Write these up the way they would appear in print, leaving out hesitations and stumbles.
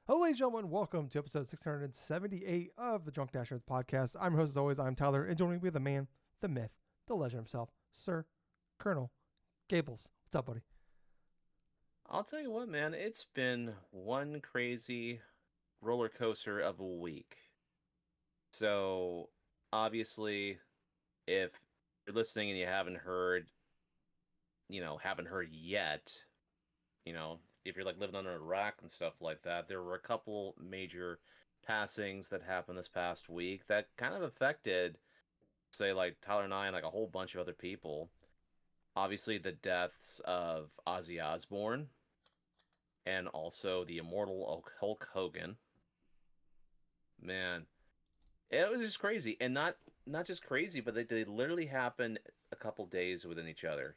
Hello, ladies and gentlemen. Welcome to episode 678 of the DrunkNerds podcast. I'm your host, as always. I'm Tyler, and joining me the man, the myth, the legend himself, Sir Colonel Gables. What's up, buddy? I'll tell you what, man, it's been one crazy roller coaster of a week. So, obviously, if you're listening and you haven't heard yet, if you're like living under a rock and stuff like that, there were a couple major passings that happened this past week that kind of affected, say, like Tyler and I and like a whole bunch of other people. Obviously, the deaths of Ozzy Osbourne and also the immortal Hulk Hogan. Man, it was just crazy, and not just crazy, but they literally happened a couple days within each other.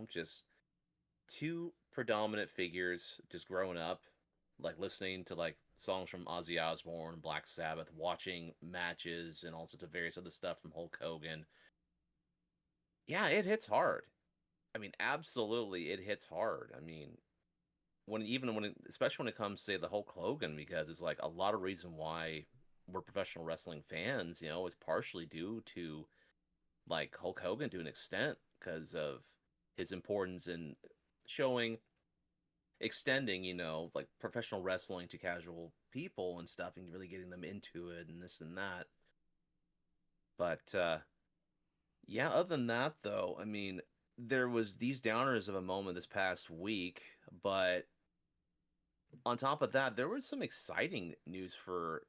Just two predominant figures just growing up, like listening to like songs from Ozzy Osbourne, Black Sabbath, watching matches and all sorts of various other stuff from Hulk Hogan. Yeah, it hits hard. I mean, absolutely, it hits hard. I mean, especially when it comes to say the Hulk Hogan, because it's like a lot of reason why we're professional wrestling fans, is partially due to like Hulk Hogan to an extent because of his importance in showing, extending, like professional wrestling to casual people and stuff and really getting them into it and this and that. But yeah, other than that though, I mean, there was these downers of a moment this past week, but on top of that, there was some exciting news for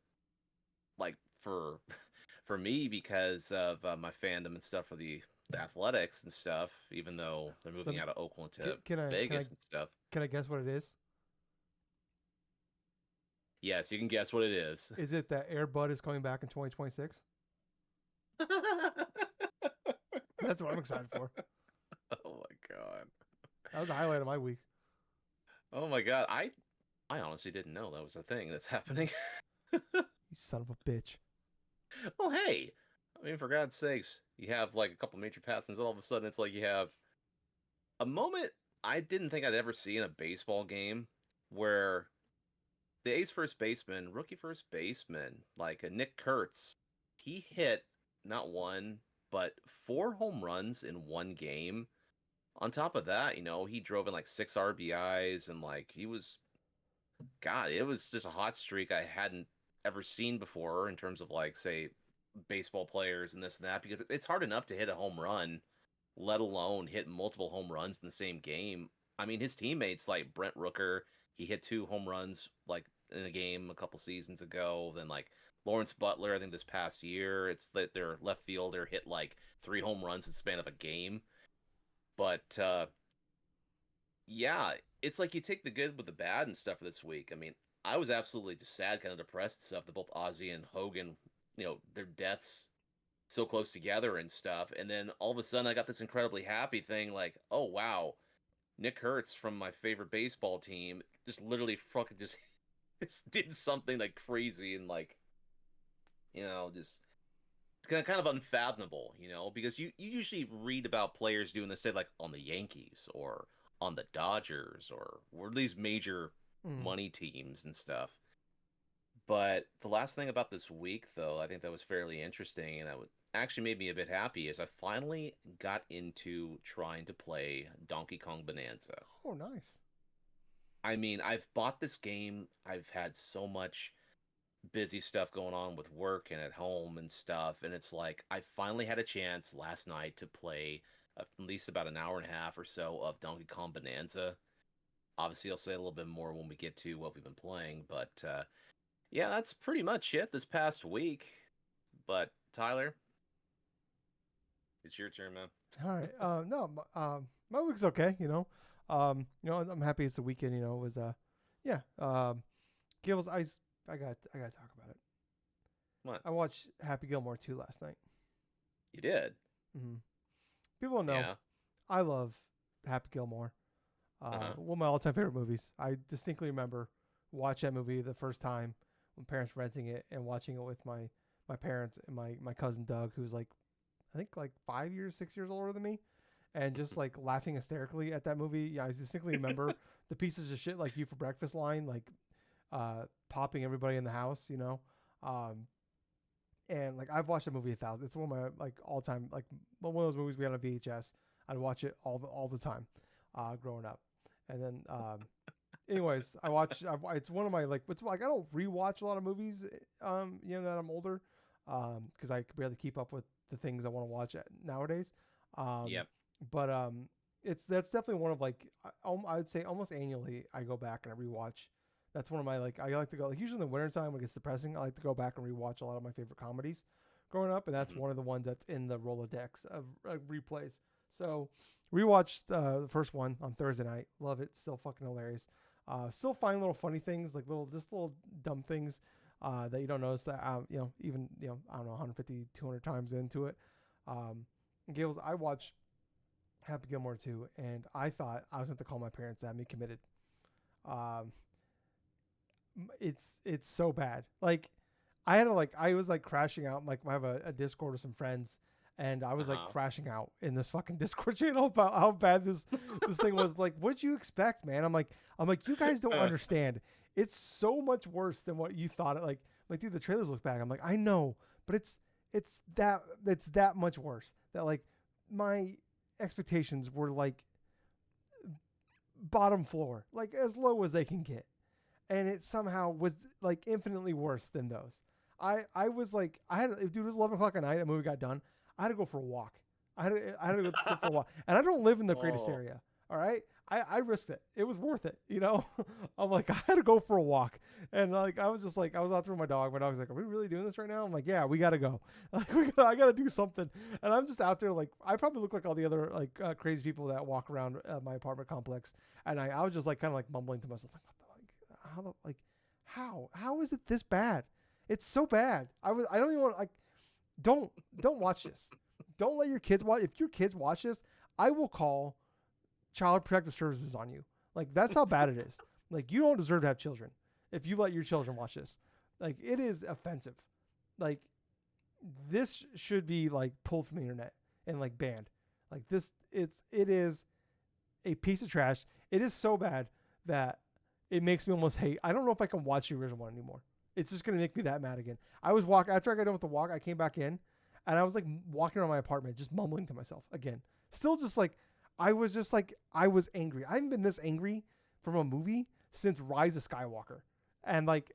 for me because of my fandom and stuff for the athletics and stuff. Even though they're Let moving me, out of Oakland can, to can I can Vegas I and stuff. can I guess what it is? Yes, you can guess what it is. Is it that Air Bud is coming back in 2026? That's what I'm excited for. Oh my god. That was a highlight of my week. Oh my god. I honestly didn't know that was a thing that's happening. You son of a bitch. Well, hey. I mean, for God's sakes, you have like a couple major passings, all of a sudden it's like you have a moment I didn't think I'd ever see in a baseball game where the ace first baseman, rookie first baseman, like a Nick Kurtz, he hit not one, but four home runs in one game. On top of that, he drove in like six RBIs and like God, it was just a hot streak I hadn't ever seen before in terms of like, say, baseball players and this and that, because it's hard enough to hit a home run, let alone hit multiple home runs in the same game. I mean, his teammates like Brent Rooker, he hit two home runs like in a game a couple seasons ago. Then like Lawrence Butler, I think this past year, it's that their left fielder hit like three home runs in the span of a game. But yeah, it's like you take the good with the bad and stuff for this week. I mean, I was absolutely just sad, kind of depressed and stuff that both Ozzy and Hogan, their deaths so close together and stuff. And then all of a sudden I got this incredibly happy thing like, oh wow, Nick Kurtz from my favorite baseball team just literally fucking just, just did something like crazy and like, just kind of unfathomable, because you usually read about players doing this, say, like on the Yankees or on the Dodgers or these major Mm. money teams and stuff. But the last thing about this week, though, I think that was fairly interesting and that would actually made me a bit happy is I finally got into trying to play Donkey Kong Bonanza. Oh, nice. I mean, I've bought this game. I've had so much busy stuff going on with work and at home and stuff. And it's like I finally had a chance last night to play at least about an hour and a half or so of Donkey Kong Bonanza. Obviously, I'll say a little bit more when we get to what we've been playing, but yeah, that's pretty much it this past week. But Tyler, it's your turn, man. All right. No, my week's okay. I'm happy it's the weekend. It was yeah. Gills, I got to talk about it. What? I watched Happy Gilmore 2 last night. You did? hmm People know Yeah. I love Happy Gilmore. Uh-huh. One of my all-time favorite movies. I distinctly remember watch that movie the first time when parents renting it and watching it with my parents and my cousin Doug, who's like I think like 5 years, 6 years older than me, and just like laughing hysterically at that movie. Yeah, I distinctly remember the pieces of shit like you for breakfast line. Like popping everybody in the house, you know. And like I've watched the movie 1,000. It's one of my like all time like one of those movies we had on VHS. I'd watch it all the time, growing up. And then anyways, it's one of my like it's like I don't rewatch a lot of movies, you know, that I'm older, because I barely keep up with the things I want to watch nowadays. Yep. But that's definitely one of like I would say almost annually I go back and I rewatch. That's one of my like I like to go like usually in the wintertime when it gets depressing. I like to go back and rewatch a lot of my favorite comedies growing up, and that's one of the ones that's in the Rolodex of replays. So rewatched the first one on Thursday night. Love it. Still fucking hilarious. Still find little funny things like little dumb things that you don't notice that you know even you know I don't know 150 200 times into it. Gables, I watched Happy Gilmore 2, and I thought I was going to call my parents to have me committed. It's so bad. Like I was like crashing out. Like I have a Discord with some friends, and I was like crashing out in this fucking Discord channel about how bad this thing was. Like, what'd you expect, man? I'm like, you guys don't understand. It's so much worse than what you thought it. Like, dude, the trailers look bad. I'm like, I know, but it's that much worse. That like my expectations were like bottom floor, like as low as they can get, and it somehow was like infinitely worse than those. I was like, dude, it was 11 o'clock at night. That movie got done. I had to go for a walk. I had to go for a walk, and I don't live in the greatest area. All right, I risked it. It was worth it, you know. I'm like, I had to go for a walk, and like I was just like, I was out there with my dog. My dog's like, are we really doing this right now? I'm like, yeah, we gotta go. Like I gotta do something, and I'm just out there like I probably look like all the other like crazy people that walk around my apartment complex, and I was just like kind of like mumbling to myself like, what the how is it this bad? It's so bad. I don't even want like don't watch this. Don't let your kids watch. If your kids watch this, I will call Child Protective Services on you. Like that's how bad it is. Like you don't deserve to have children if you let your children watch this. Like it is offensive. Like this should be like pulled from the internet and like banned. Like this, it is a piece of trash. It is so bad that it makes me almost hate. I don't know if I can watch the original one anymore. It's just gonna make me that mad again. I was walking after I got done with the walk. I came back in, and I was like walking around my apartment, just mumbling to myself again. Still, just like I was angry. I haven't been this angry from a movie since Rise of Skywalker, and like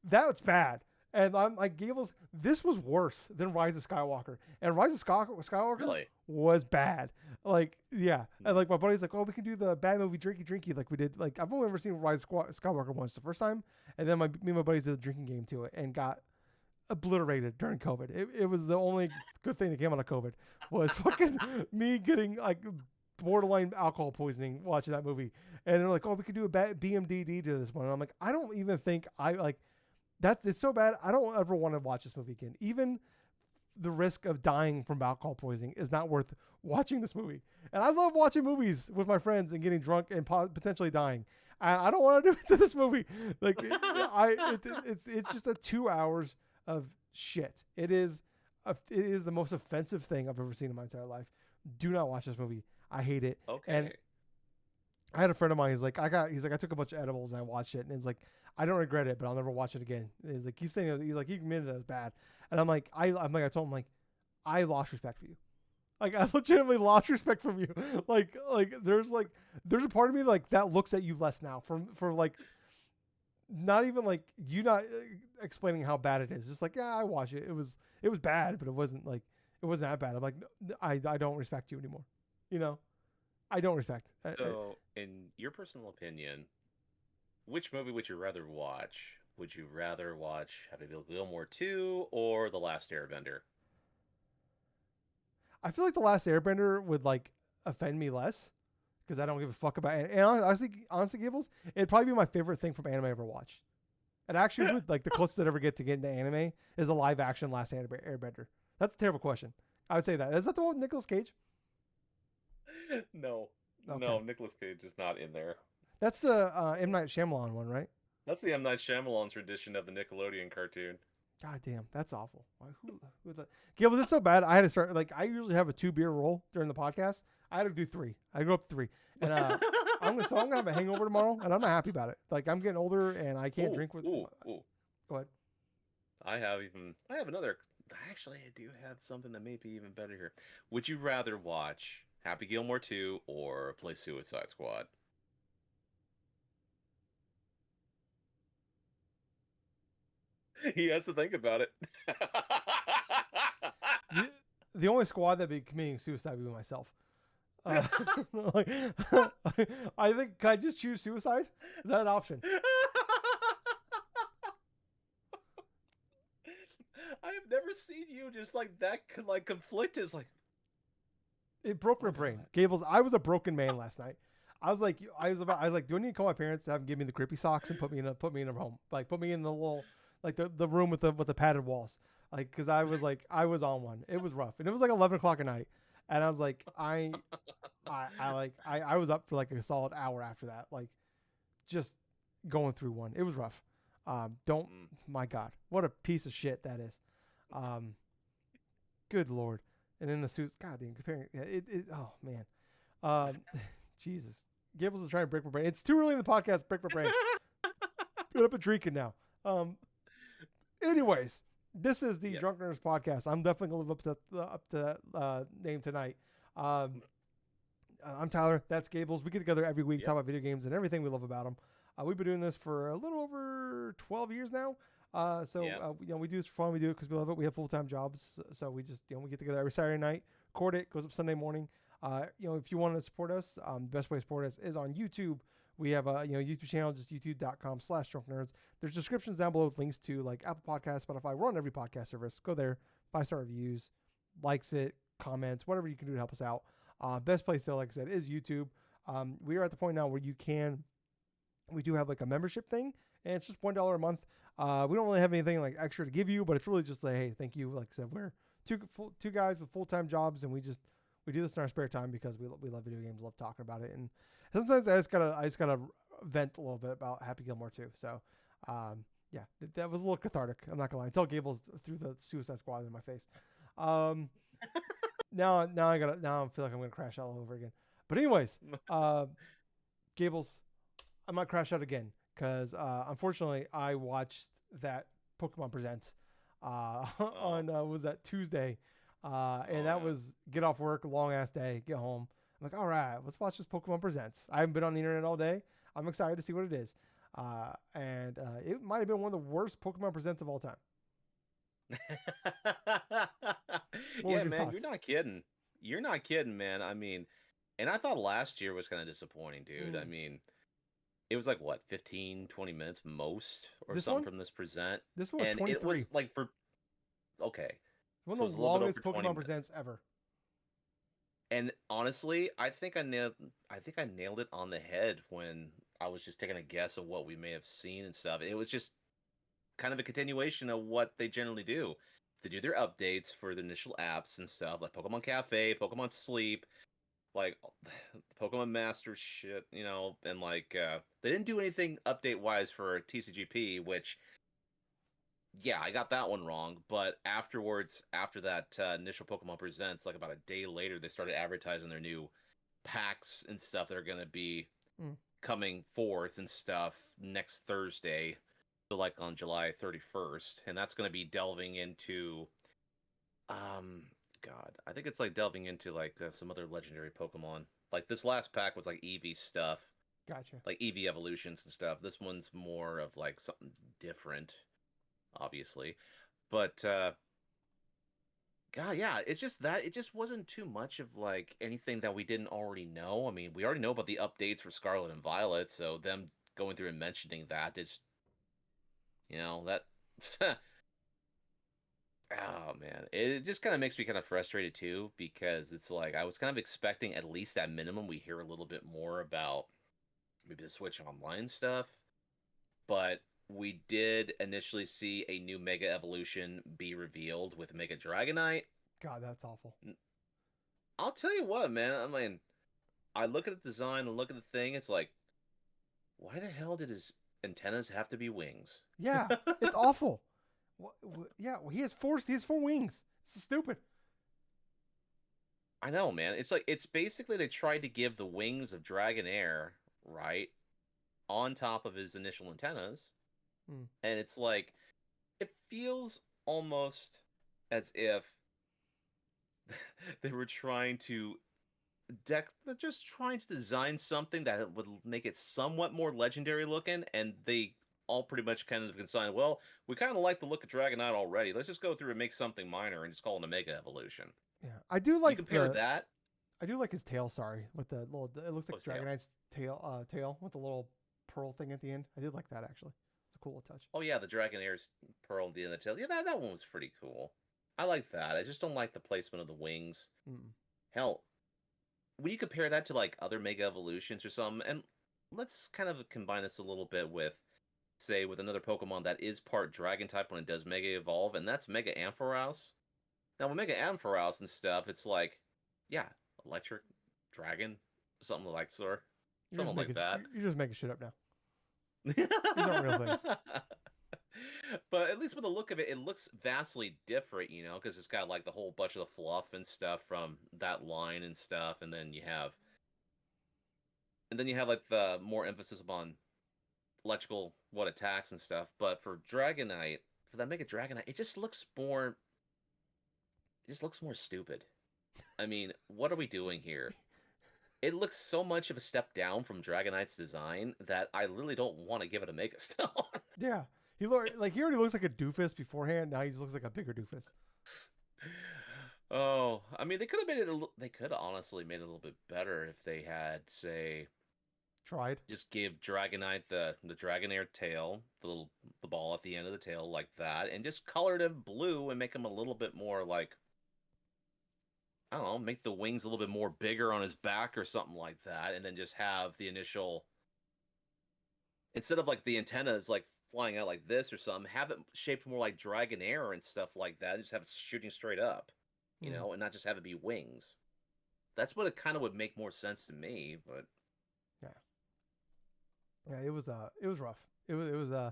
that's bad. And I'm like, Gables, this was worse than Rise of Skywalker. And Rise of Skywalker really? Was bad. Like, yeah. And like my buddy's like, oh, we can do the bad movie drinky like we did. Like I've only ever seen Rise of Skywalker once, the first time. And then me and my buddies did a drinking game to it and got obliterated during COVID. It was the only good thing that came out of COVID was fucking me getting like borderline alcohol poisoning watching that movie. And they're like, oh, we could do a BMDD to this one. And I'm like, I don't even think it's so bad. I don't ever want to watch this movie again. Even the risk of dying from alcohol poisoning is not worth watching this movie. And I love watching movies with my friends and getting drunk and potentially dying. I don't want to do it to this movie. Like it's just 2 hours of shit. It is the most offensive thing I've ever seen in my entire life. Do not watch this movie. I hate it. Okay. And I had a friend of mine. He's like, I took a bunch of edibles and I watched it, and it's like, I don't regret it, but I'll never watch it again. He's like, he's he admitted it was bad, and I'm like, I told him like, I lost respect for you. Like I legitimately lost respect from you. like there's a part of me like that looks at you less now for like, not even like you not explaining how bad it is. Just like, yeah, I watched it. It was bad, but it wasn't that bad. I'm like, I don't respect you anymore. You know, I don't respect. So, in your personal opinion, which movie would you rather watch? Would you rather watch Happy Gilmore 2 or The Last Airbender? I feel like The Last Airbender would like offend me less because I don't give a fuck about it. And honestly, Gables, it'd probably be my favorite thing from anime I ever watched. It actually would like the closest I'd ever get to getting to anime is a live action Last Airbender. That's a terrible question. I would say that. Is that the one with Nicolas Cage? No. Okay. No, Nicolas Cage is not in there. That's the M. Night Shyamalan one, right? That's the M. Night Shyamalan's rendition of the Nickelodeon cartoon. God damn, that's awful. Who Gil, was it so bad? I had to start like I usually have a 2-beer roll during the podcast. I had to do 3. I go up to 3, and I'm gonna have a hangover tomorrow, and I'm not happy about it. Like I'm getting older, and I can't drink with. Ooh, ooh. Go ahead. I have another. Actually, I do have something that may be even better here. Would you rather watch Happy Gilmore 2 or play Suicide Squad? He has to think about it. The, the only squad that'd be committing suicide would be myself. Like, I think. Can I just choose suicide? Is that an option? I have never seen you just like that, like conflicted. It's like, It broke my oh brain. God. Gables, I was a broken man last night. I was like, do I need to call my parents to have them give me the creepy socks and put me in a home, like put me in the little, like the room with the padded walls, like because I was on one. It was rough, and it was like 11 o'clock at night, and I was like, I was up for like a solid hour after that, like just going through one. It was rough. Don't My God, what a piece of shit that is. Good Lord. And then the suits, God damn, comparing, oh man, Jesus, Gables is trying to break my brain. It's too early in the podcast to break my brain. Put up a drinking now. Anyways, this is the Drunk Nerds podcast. I'm definitely gonna live up to that name tonight. I'm Tyler. That's Gables. We get together every week, talk about video games and everything we love about them. We've been doing this for a little over 12 years now. We do this for fun. We do it because we love it. We have full-time jobs, so we just we get together every Saturday night, record it, goes up Sunday morning. If you want to support us, the best way to support us is on YouTube. We have a YouTube channel, just youtube.com/drunknerds. There's descriptions down below with links to like Apple Podcasts, Spotify. We're on every podcast service. Go there, 5-star reviews, likes it, comments, whatever you can do to help us out. Best place though, like I said, is YouTube. We are at the point now where we do have like a membership thing, and it's just $1 a month. We don't really have anything like extra to give you, but it's really just like, hey, thank you. Like I said, we're two guys with full-time jobs, and we do this in our spare time because we love video games, love talking about it, and sometimes I just gotta vent a little bit about Happy Gilmore too. So, that was a little cathartic. I'm not gonna lie. Until Gables threw the Suicide Squad in my face. Now I feel like I'm gonna crash out all over again. But anyways, Gables, I might crash out again. Because unfortunately, I watched that Pokemon Presents on was that Tuesday, and that was get off work, long ass day, get home. I'm like, all right, let's watch this Pokemon Presents. I haven't been on the internet all day. I'm excited to see what it is, and it might have been one of the worst Pokemon Presents of all time. Yeah, man, thoughts? You're not kidding, man. I mean, and I thought last year was kind of disappointing, dude. I mean. It was like, what, 15, 20 minutes most or this something one? from this present? This one was and 23. It was like okay. One of the longest Pokemon Presents ever. And honestly, I think I nailed it on the head when I was just taking a guess of what we may have seen and stuff. It was just kind of a continuation of what they generally do. They do their updates for the initial apps and stuff, like Pokemon Cafe, Pokemon Sleep, like Pokemon Master shit, and like they didn't do anything update wise for TCGP, which I got that one wrong. But afterwards, after that initial Pokemon Presents, like about a day later, they started advertising their new packs and stuff that are gonna be coming forth and stuff next Thursday, so like on July 31st, and that's gonna be delving into God, I think it's like delving into like some other legendary Pokemon. Like this last pack was like Eevee stuff. Gotcha. Like Eevee evolutions and stuff. This one's more of like something different, obviously. But God, yeah, it's just that it just wasn't too much of like anything that we didn't already know. I mean, we already know about the updates for Scarlet and Violet, so them going through and mentioning that, it's that oh man, it just kind of makes me kind of frustrated too, because it's like I was kind of expecting at least at minimum we hear a little bit more about maybe the Switch Online stuff, but we did initially see a new Mega Evolution be revealed with Mega Dragonite. God, that's awful. I'll tell you what, man. I mean, I look at the design and look at the thing. It's like, why the hell did his antennas have to be wings? Yeah, it's awful. Yeah, he has four wings. It's stupid. I know, man. It's like it's basically they tried to give the wings of Dragonair right, on top of his initial antennas, Mm. and it's like it feels almost as if they were trying to they're just trying to design something that would make it somewhat more legendary looking, and they all pretty much kind of consigned, well, we kind of like the look of Dragonite already. Let's just go through and make something minor and just call it a Mega Evolution. Yeah, I do You like compare that. his tail. Sorry, with the little. It looks like Post tail. Dragonite's tail with the little pearl thing at the end. I did like that actually. It's a cool touch. Oh yeah, the Dragonair's pearl at the end of the tail. Yeah, that one was pretty cool. I like that. I just don't like the placement of the wings. Mm. Hell, when you compare that to like other Mega Evolutions or something, and let's kind of combine this a little bit with, say, with another Pokemon that is part Dragon type when it does Mega Evolve, and that's Mega Ampharos. Now with Mega Ampharos and stuff, it's like, yeah, Electric Dragon, something like sort, something like that. You're just making shit up now. These aren't real things. But at least with the look of it, it looks vastly different, you know, because it's got like the whole bunch of the fluff and stuff from that line and stuff, and then you have like the more emphasis upon electrical what attacks and stuff. But for Dragonite, for that Mega Dragonite, it just looks more stupid. I mean, what are we doing here? It looks so much of a step down from Dragonite's design that I literally don't want to give it a Mega Stone. Yeah, he already looks like a doofus beforehand. Now he just looks like a bigger doofus. Oh, I mean, they could have made it. They could have honestly made it a little bit better if they had, say, Tried. just give Dragonite the Dragonair tail, the ball at the end of the tail like that, and just colored him blue and make him a little bit more like, I don't know, make the wings a little bit more bigger on his back or something like that, and then just have the initial, instead of like the antennas like flying out like this or something, have it shaped more like Dragonair and stuff like that, and just have it shooting straight up, you Mm. know, and not just have it be wings. That's what it kind of would make more sense to me, but Yeah. Yeah, it was rough. It was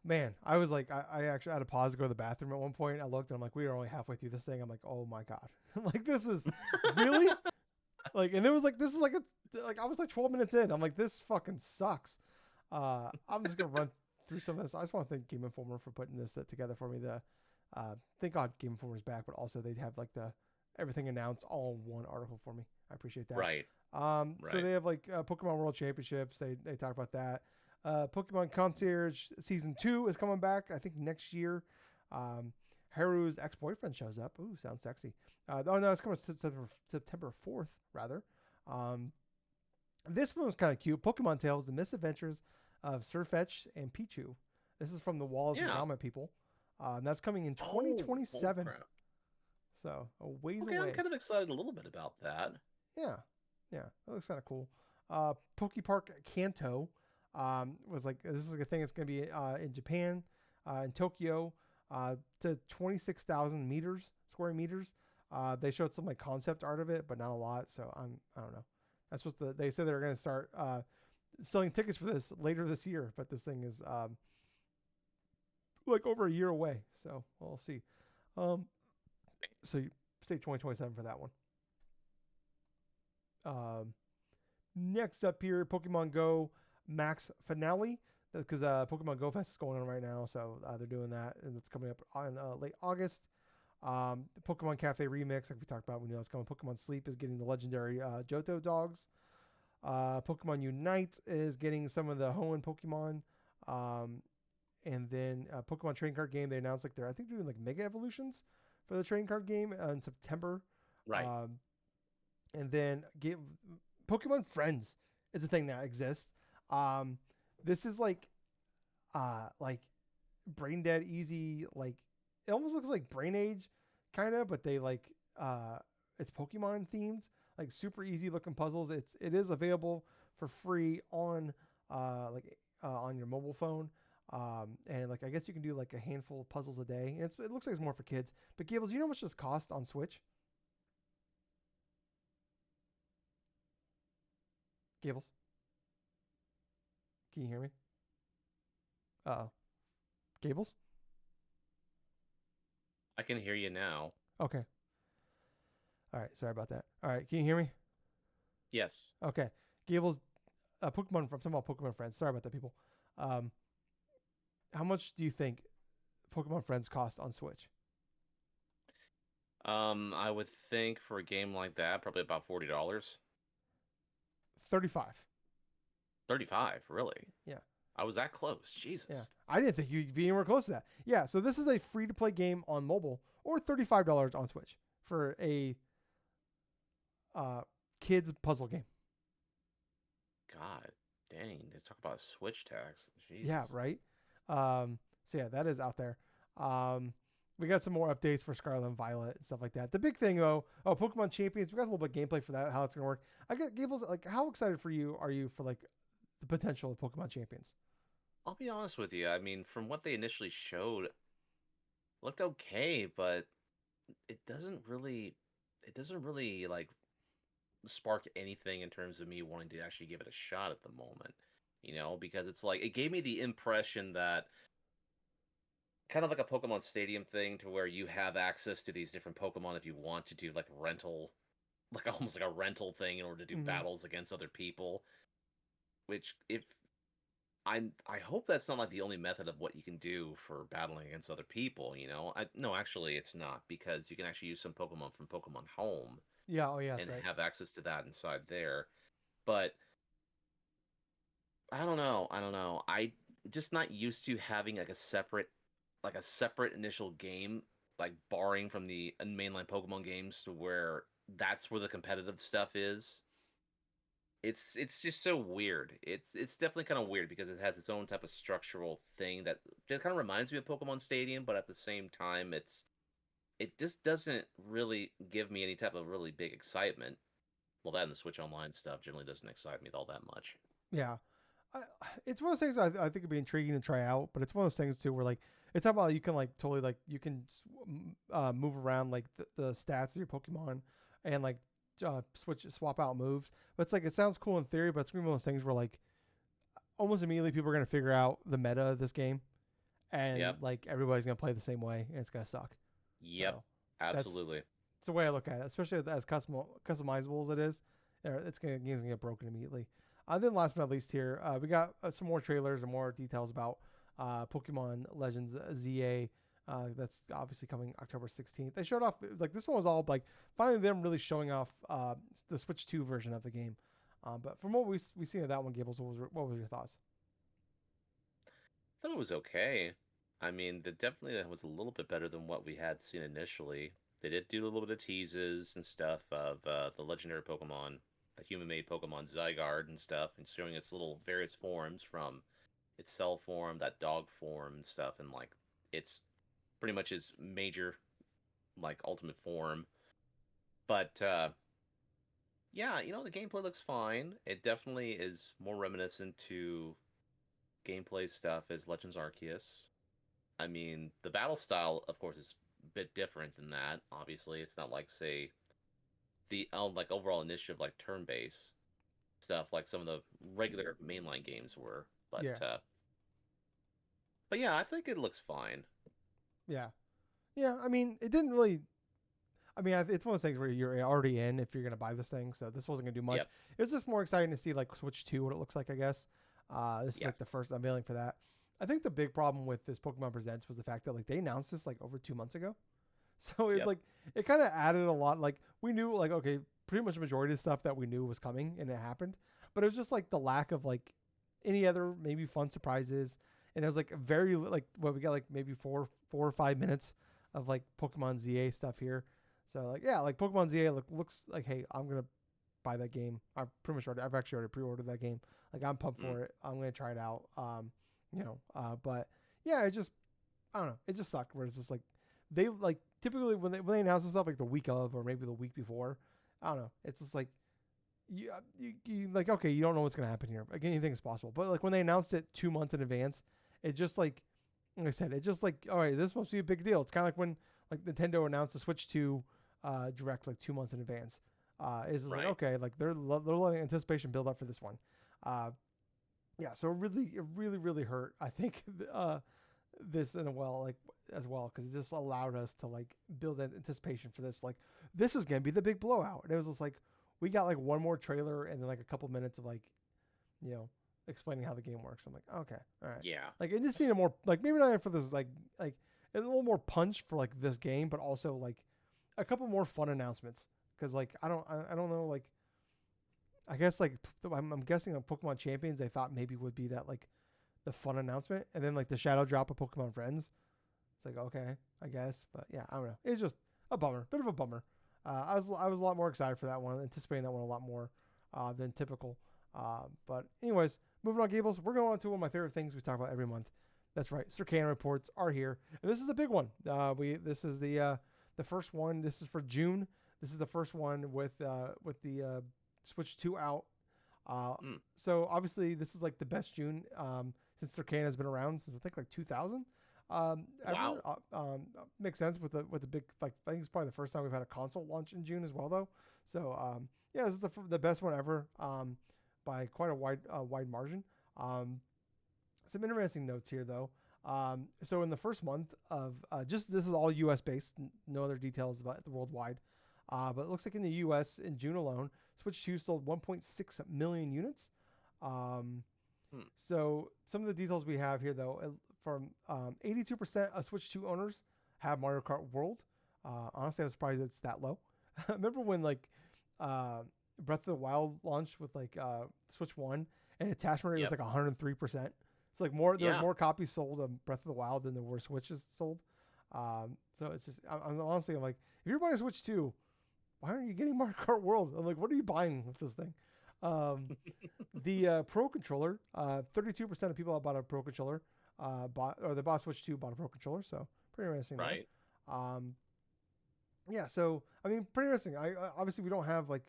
man, I was like, I actually had to pause to go to the bathroom at one point. I looked and I'm like, we are only halfway through this thing. I'm like, oh my god, like this is really like, and it was like, this is like like I was like 12 minutes in. I'm like, this fucking sucks. I'm just gonna run through some of this. I just want to thank Game Informer for putting this together for me. Thank God Game Informer's back, but also they have like the everything announced all in one article for me. I appreciate that. right, So right. they have like Pokemon World Championships. They talk about that. Pokemon Concierge Season 2 is coming back, I think, next year. Haru's ex-boyfriend shows up. Ooh, sounds sexy. Oh, no, it's coming September 4th, rather. This one was kind of cute. Pokemon Tales, The Misadventures of Sirfetch'd and Pichu. This is from the Wallace and Yeah. Gromit people. And that's coming in Oh, 2027. crap. So a ways Okay, away. I'm kind of excited a little bit about that. Yeah, yeah, that looks kind of cool. Poke Park Kanto was like, this is a thing that's going to be in Japan, in Tokyo, to 26,000 square meters. They showed some like concept art of it, but not a lot. So I don't know. That's what they said they were going to start selling tickets for this later this year, but this thing is like over a year away. So we'll see. So you say 2027 for that one. Next up here, Pokemon Go Max Finale, because Pokemon Go Fest is going on right now, so they're doing that, and it's coming up on late August. The Pokemon Cafe Remix, like we talked about, we know it's coming. Pokemon Sleep is getting the legendary Johto dogs. Pokemon Unite is getting some of the Hoenn Pokemon. And then Pokemon Trading Card Game, they announced like they're, I think, doing like Mega Evolutions for the trading card game in September. Right. And then Pokemon Friends is a thing that exists. This is like brain dead easy, like it almost looks like Brain Age kind of, but they like it's Pokemon themed, like super easy looking puzzles. It is available for free on on your mobile phone. And like I guess you can do like a handful of puzzles a day. And it looks like it's more for kids. But Gables, you know how much this cost on Switch? Gables, can you hear me? Uh-oh. Gables? I can hear you now. Okay. All right. Sorry about that. All right. Can you hear me? Yes. Okay. Gables, Pokemon. I'm talking about Pokemon Friends. Sorry about that, people. Um, how much do you think Pokemon Friends cost on Switch? I would think for a game like that, probably about $40. 35. 35, really? Yeah. I was that close. Yeah. Jesus. I didn't think you'd be anywhere close to that. Yeah. So this is a free to play game on mobile or $35 on Switch for a uh, kids puzzle game. God dang. They talk about a Switch tax. Jesus. Yeah. Right. So yeah, that is out there. We got some more updates for Scarlet and Violet and stuff like that. The big thing though, Pokemon Champions. We got a little bit of gameplay for that, how it's gonna work. I got Gables. Like, how excited are you for like the potential of Pokemon Champions? I'll be honest with you. I mean, from what they initially showed, looked okay, but it doesn't really like spark anything in terms of me wanting to actually give it a shot at the moment. Because it's like it gave me the impression that kind of like a Pokemon Stadium thing to where you have access to these different Pokemon if you want to do like rental, like almost like a rental thing in order to do Mm-hmm. battles against other people. Which if I hope that's not like the only method of what you can do for battling against other people. No, actually, it's not because you can actually use some Pokemon from Pokemon Home Yeah. Oh yeah, that's and right. have access to that inside there. But I don't know. I don't know. I just not used to having like a separate initial game, like barring from the mainline Pokemon games to where that's where the competitive stuff is. It's just so weird. It's definitely kind of weird because it has its own type of structural thing that just kind of reminds me of Pokemon Stadium, but at the same time, it just doesn't really give me any type of really big excitement. Well, that and the Switch Online stuff generally doesn't excite me all that much. Yeah. I, it's one of those things I think would be intriguing to try out, but it's one of those things too where like it's about you can like totally like you can move around like the stats of your Pokemon and like swap out moves. But it's like it sounds cool in theory, but it's gonna be one of those things where like almost immediately people are gonna figure out the meta of this game and Yep. like everybody's gonna play the same way and it's gonna suck. Yep. So that's Absolutely. the way I look at it, especially as customizable as it is. Game's gonna get broken immediately. Then last but not least here, we got some more trailers and more details about Pokemon Legends ZA. That's obviously coming October 16th. They showed off like this one was all like finally them really showing off the Switch 2 version of the game. But from what we seen of that one, Gables, what was your thoughts? Thought it was okay. I mean, the definitely was a little bit better than what we had seen initially. They did do a little bit of teases and stuff of the legendary Pokemon, the human-made Pokemon Zygarde and stuff, and showing its little various forms from its cell form, that dog form and stuff, and like it's pretty much its major like ultimate form. But yeah, the gameplay looks fine. It definitely is more reminiscent to gameplay stuff as Legends Arceus. I mean, the battle style, of course, is a bit different than that. Obviously, it's not like, say, the like overall initiative, like turn-based stuff, like some of the regular mainline games were. But Yeah, but yeah, I think it looks fine. yeah, yeah. I mean, it didn't really. I mean, it's one of those things where you're already in if you're gonna buy this thing, so this wasn't gonna do much. Yep. It was just more exciting to see like Switch 2, what it looks like, I guess. This is Yes. like the first unveiling for that. I think the big problem with this Pokemon Presents was the fact that like they announced this like over 2 months ago, so it's Yep. like it kind of added a lot. Like we knew like okay, pretty much the majority of stuff that we knew was coming and it happened, but it was just like the lack of like any other maybe fun surprises, and it was like very like what we got like maybe 4 or 5 minutes of like Pokemon ZA stuff here. So like yeah, like Pokemon ZA looks like hey, I'm gonna buy that game. I've actually already pre-ordered that game. Like I'm pumped Mm. for it. I'm gonna try it out. But yeah, I don't know. It just sucked. Where it's just like they like typically when they announce this stuff like the week of or maybe the week before. I don't know. It's just like you like okay, you don't know what's gonna happen here. Like anything is possible. But like when they announced it 2 months in advance, it just like I said, it just like all right, this must be a big deal. It's kind of like when like Nintendo announced the Switch 2 direct like 2 months in advance. It's just like Right. okay, like they're letting anticipation build up for this one. Uh, yeah, so it really hurt. I think this in a well like as well because it just allowed us to like build that anticipation for this. Like this is gonna be the big blowout, and it was just like we got like one more trailer and then like a couple minutes of like explaining how the game works. I'm like, okay, all right. Yeah. Like, it just needed more, like, maybe not for this, like a little more punch for like this game, but also like a couple more fun announcements. Because like I don't know, like I guess like I'm guessing on Pokemon Champions they thought maybe would be that like the fun announcement, and then like the shadow drop of Pokemon Friends. It's like, okay, I guess, but yeah, I don't know. It's just a bit of a bummer. I was a lot more excited for that one, anticipating that one a lot more than typical. But anyways, moving on, Gables, we're going on to one of my favorite things we talk about every month. That's right, Circana reports are here, and this is a big one. This is the first one. This is for June. This is the first one with the Switch 2 out. So obviously this is like the best June since Circana has been around since I think like 2000. Wow. Makes sense with the big, like, I think it's probably the first time we've had a console launch in June as well though. So yeah, this is the best one ever by quite a wide margin. Some interesting notes here though. So in the first month of this is all US based, no other details about the worldwide. But it looks like in the US in June alone, Switch 2 sold 1.6 million units. So some of the details we have here though, from 82% of Switch 2 owners have Mario Kart World. Honestly, I was surprised it's that low. Remember when like Breath of the Wild launched with like Switch 1 and attachment rate was like 103%. It's like there's more copies sold of Breath of the Wild than there were Switches sold. So it's just, I'm like, if you're buying a Switch 2, why aren't you getting Mario Kart World? I'm like, what are you buying with this thing? The Pro controller, 32% of people that bought a Pro controller bought Switch 2 bought a Pro controller. So pretty interesting. Right. Yeah. So I mean, pretty interesting. I obviously we don't have like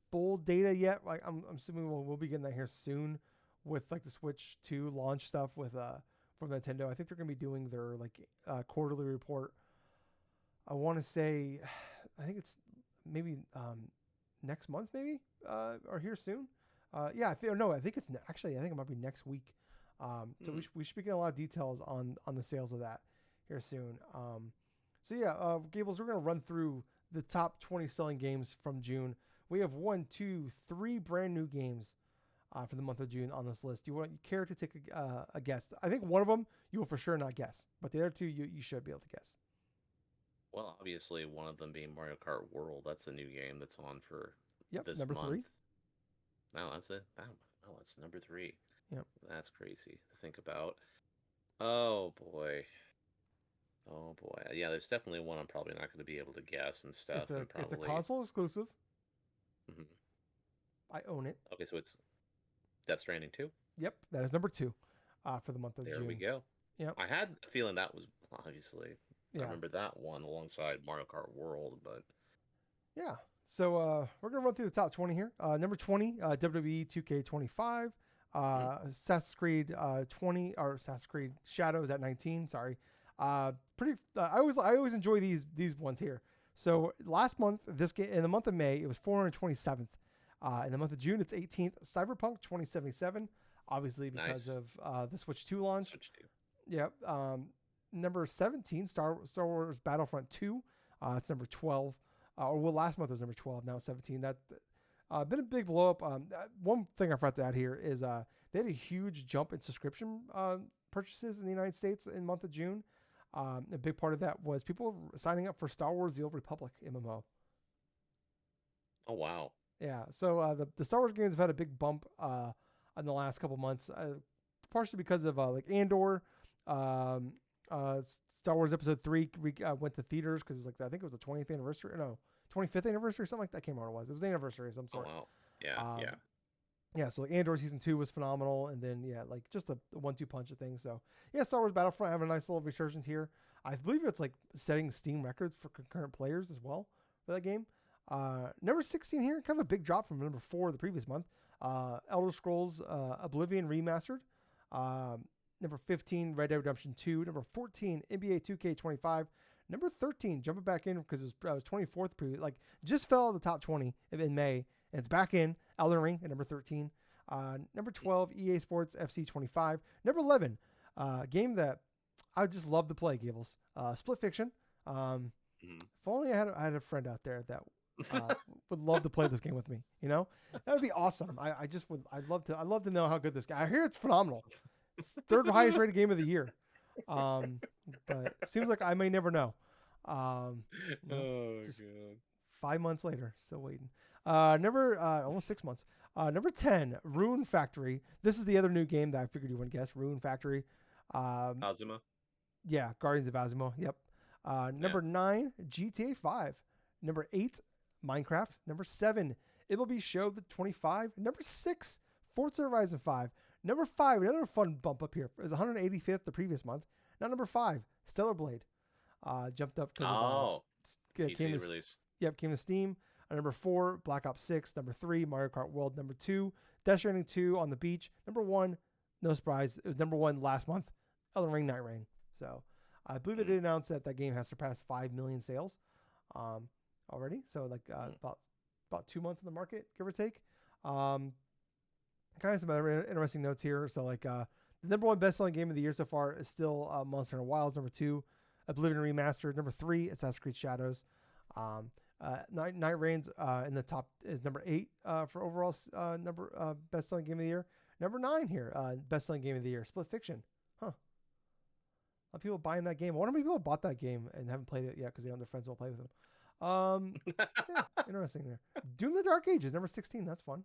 full data yet. Like I'm assuming we'll be getting that here soon with like the Switch 2 launch stuff with from Nintendo. I think they're gonna be doing their like quarterly report. I want to say, I think it's maybe next month, maybe or here soon. Yeah, I think it's actually. I think it might be next week. So we should be getting a lot of details on the sales of that here soon. So yeah, Gables, we're gonna run through the top 20 selling games from June. We have 3 brand new games for the month of June on this list. Do you care to take a guess? I think one of them you will for sure not guess, but the other 2 you should be able to guess. Well, obviously one of them being Mario Kart World. That's a new game that's on for this number month. 3. No, that's it. Oh, it's number 3. Yep. That's crazy to think about. Oh boy. Yeah, there's definitely one I'm probably not going to be able to guess and stuff. It's a console exclusive. Mm-hmm. I own it. Okay, so it's Death Stranding 2? Yep, that is number 2 for the month of June. There we go. Yep. I had a feeling that was obviously. Yeah. I remember that one alongside Mario Kart World, but yeah. So we're gonna run through the top 20 here. Number 20, WWE 2K25. Assassin's Creed 20 or Assassin's Creed Shadows at 19. Sorry. Pretty. I always enjoy these ones here. So last month, this game in the month of May, it was 427th. In the month of June, it's 18th. Cyberpunk 2077, obviously because of the Switch 2 launch. Switch 2. Yep. Number 17, Star Wars Battlefront 2. It's number 12. Last month was number 12. Now 17. That been a big blow up. One thing I forgot to add here is they had a huge jump in subscription purchases in the United States in the month of June. A big part of that was people signing up for Star Wars: The Old Republic MMO. Oh wow! Yeah, so the Star Wars games have had a big bump in the last couple months, partially because of like Andor. Star Wars Episode 3 went to theaters because like I think it was the 20th anniversary. No, 25th anniversary, something like that. I can't remember what it was. It was the anniversary of some sort. Oh wow! Yeah, yeah. So like Andor season 2 was phenomenal, and then like just a 1-2 punch of things. So yeah, Star Wars Battlefront have a nice little resurgence here. I believe it's like setting Steam records for concurrent players as well for that game. Number 16 here, kind of a big drop from number 4 the previous month. Elder Scrolls Oblivion Remastered. Number 15, Red Dead Redemption 2. Number 14, NBA 2K25. Number 13, jumping back in because it was 24th previous, like just fell out of the top 20 in May, and it's back in. Elden Ring at number 13. Number 12, EA Sports FC 25. Number 11, game that I just love to play, Gables. Split Fiction. If only I had a friend out there that would love to play this game with me. You know, that would be awesome. I just would. I'd love to know how good this guy. I hear it's phenomenal. It's third highest rated game of the year. Um, but seems like I may never know. Just God. 5 months later, still waiting. Almost 6 months. Number 10, Rune Factory. This is the other new game that I figured you wouldn't guess. Rune Factory. Azuma. Yeah, Guardians of Azuma. Yep. Number 9, GTA 5. Number 8, Minecraft. Number 7, It'll Be Show the 25. Number 6, Forza Horizon 5. Number 5, another fun bump up here. It was 185th the previous month. Now number 5, Stellar Blade. Jumped up because of PC release. Yep, came to Steam. Number 4, Black Ops 6. Number 3, Mario Kart World. Number 2, Death Stranding 2 on the beach. Number 1, no surprise, it was number 1 last month, Elden Ring Night Rain. So I believe they did announce that game has surpassed 5 million sales already. So like about 2 months in the market, give or take. Kind of some other interesting notes here. So like the number 1 best-selling game of the year so far is still Monster Hunter Wilds. Number 2, Oblivion Remastered. Number 3, Assassin's Creed Shadows. Night Rain's in the top is number 8 for overall best-selling game of the year. Number 9 here, best-selling game of the year, Split Fiction. Huh. A lot of people buying that game. I wonder how many people bought that game and haven't played it yet because they know their friends won't play with them. Yeah, interesting there. Doom the Dark Ages, number 16. That's fun.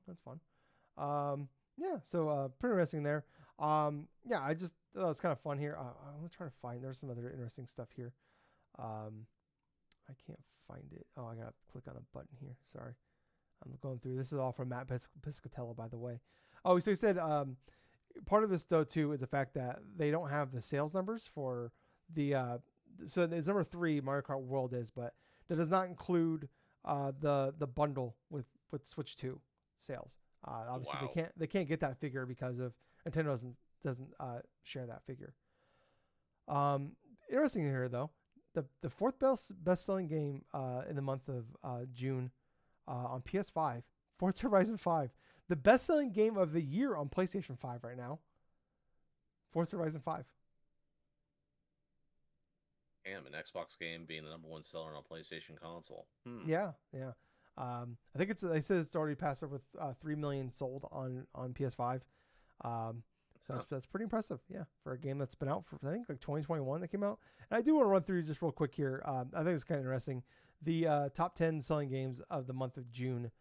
Yeah, so pretty interesting there. Yeah, I just thought it was kind of fun here. I'm going to try to find, there's some other interesting stuff here. I can't find it. Oh, I got to click on a button here. Sorry. I'm going through. This is all from Matt Piscatella, by the way. Oh, so he said part of this, though, too, is the fact that they don't have the sales numbers for the so it's number 3, Mario Kart World is, but that does not include the bundle with Switch 2 sales. Obviously, they can't get that figure because of Nintendo doesn't share that figure. Interesting here, though. The 4th best-selling game in the month of June on PS5, Forza Horizon 5. The best-selling game of the year on PlayStation 5 right now, Forza Horizon 5. Damn, an Xbox game being the number 1 seller on a PlayStation console. Yeah. I think they said it's already passed over 3 million sold on PS5. So that's pretty impressive, yeah, for a game that's been out for, I think, like 2021 that came out. And I do want to run through just real quick here. I think it's kind of interesting. The top 10 selling games of the month of June